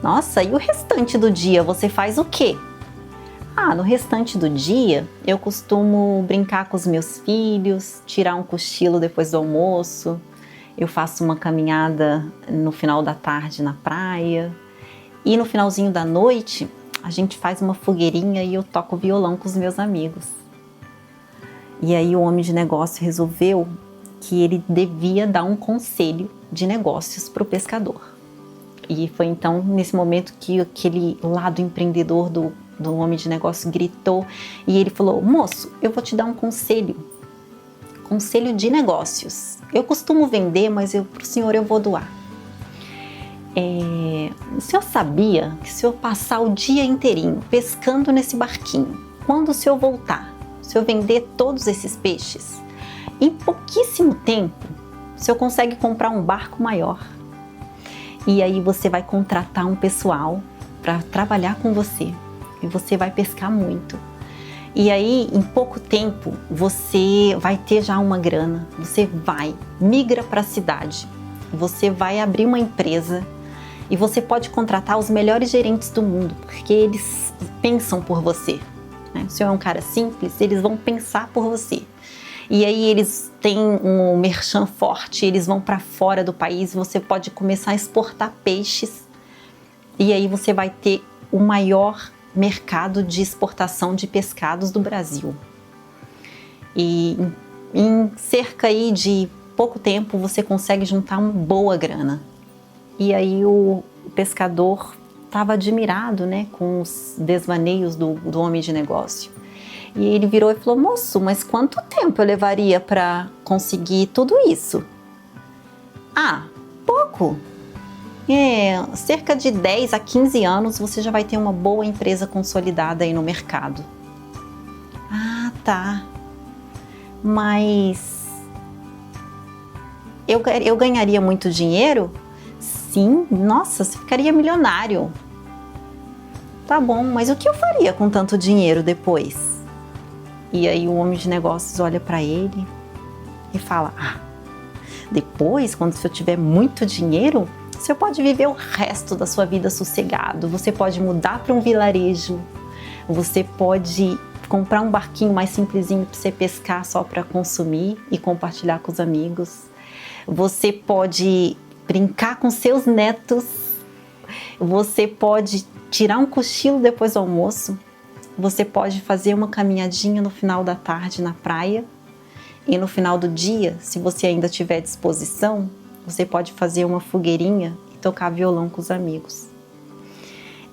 "Nossa, e o restante do dia você faz o quê?" No restante do dia eu costumo brincar com os meus filhos, tirar um cochilo depois do almoço, eu faço uma caminhada no final da tarde na praia, e no finalzinho da noite a gente faz uma fogueirinha e eu toco violão com os meus amigos." E aí o homem de negócio resolveu que ele devia dar um conselho de negócios para o pescador. E foi então nesse momento que aquele lado empreendedor do homem de negócio gritou, e ele falou: "Moço, eu vou te dar um conselho de negócios. Eu costumo vender, mas para o senhor eu vou doar. O senhor sabia que se eu passar o dia inteirinho pescando nesse barquinho, quando o senhor voltar, se eu vender todos esses peixes, em pouquíssimo tempo o senhor consegue comprar um barco maior. E aí você vai contratar um pessoal para trabalhar com você, e você vai pescar muito. E aí, em pouco tempo, você vai ter já uma grana, você migra para a cidade, você vai abrir uma empresa e você pode contratar os melhores gerentes do mundo, porque eles pensam por você, né? Se é um cara simples, eles vão pensar por você. E aí eles têm um merchan forte, eles vão para fora do país, você pode começar a exportar peixes e aí você vai ter o maior mercado de exportação de pescados do Brasil. E em cerca aí de pouco tempo você consegue juntar uma boa grana. E aí o pescador estava admirado, né, com os desvaneios do homem de negócio. E ele virou e falou: moço, mas quanto tempo eu levaria para conseguir tudo isso? Ah, pouco. Cerca de 10 a 15 anos você já vai ter uma boa empresa consolidada aí no mercado. Ah, tá. Mas eu ganharia muito dinheiro? Sim, nossa, você ficaria milionário. Tá bom, mas o que eu faria com tanto dinheiro depois? E aí o homem de negócios olha para ele e fala: ah, depois, quando você tiver muito dinheiro, você pode viver o resto da sua vida sossegado. Você pode mudar para um vilarejo, você pode comprar um barquinho mais simplesinho para você pescar só para consumir e compartilhar com os amigos. Você pode brincar com seus netos, você pode tirar um cochilo depois do almoço, você pode fazer uma caminhadinha no final da tarde na praia e no final do dia, se você ainda tiver disposição, você pode fazer uma fogueirinha e tocar violão com os amigos.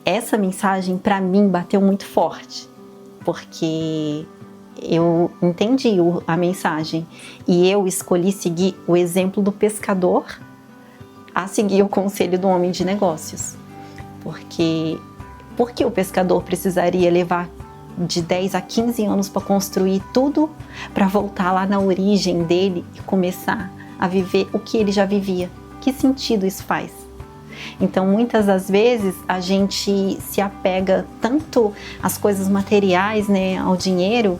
Essa mensagem para mim bateu muito forte, porque eu entendi a mensagem e eu escolhi seguir o exemplo do pescador a seguir o conselho do homem de negócios. Porque o pescador precisaria levar de 10 a 15 anos para construir tudo, para voltar lá na origem dele e começar a viver o que ele já vivia? Que sentido isso faz? Então, muitas das vezes, a gente se apega tanto às coisas materiais, né, ao dinheiro,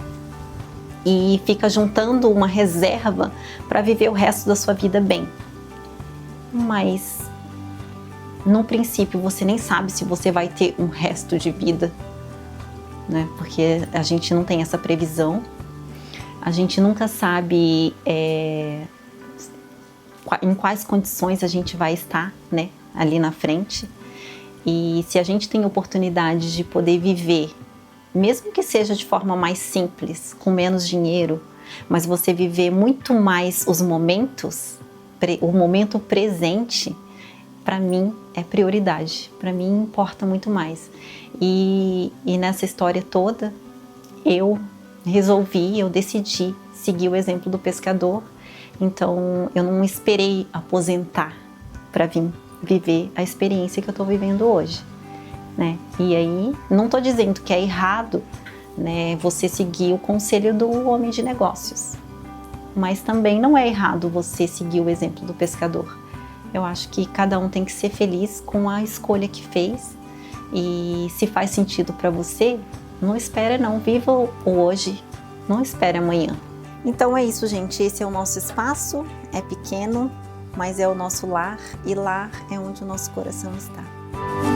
e fica juntando uma reserva para viver o resto da sua vida bem. Mas, no princípio, você nem sabe se você vai ter um resto de vida, né? Porque a gente não tem essa previsão, a gente nunca sabe em quais condições a gente vai estar, né, ali na frente. E se a gente tem oportunidade de poder viver, mesmo que seja de forma mais simples, com menos dinheiro, mas você viver muito mais os momentos, o momento presente, para mim é prioridade, para mim importa muito mais. E nessa história toda, eu decidi seguir o exemplo do pescador. Então, eu não esperei aposentar para vir viver a experiência que eu estou vivendo hoje, né? E aí, não estou dizendo que é errado, né, você seguir o conselho do homem de negócios, mas também não é errado você seguir o exemplo do pescador. Eu acho que cada um tem que ser feliz com a escolha que fez e se faz sentido para você, não espera não, viva o hoje, não espere amanhã. Então é isso, gente, esse é o nosso espaço, é pequeno, mas é o nosso lar e lar é onde o nosso coração está.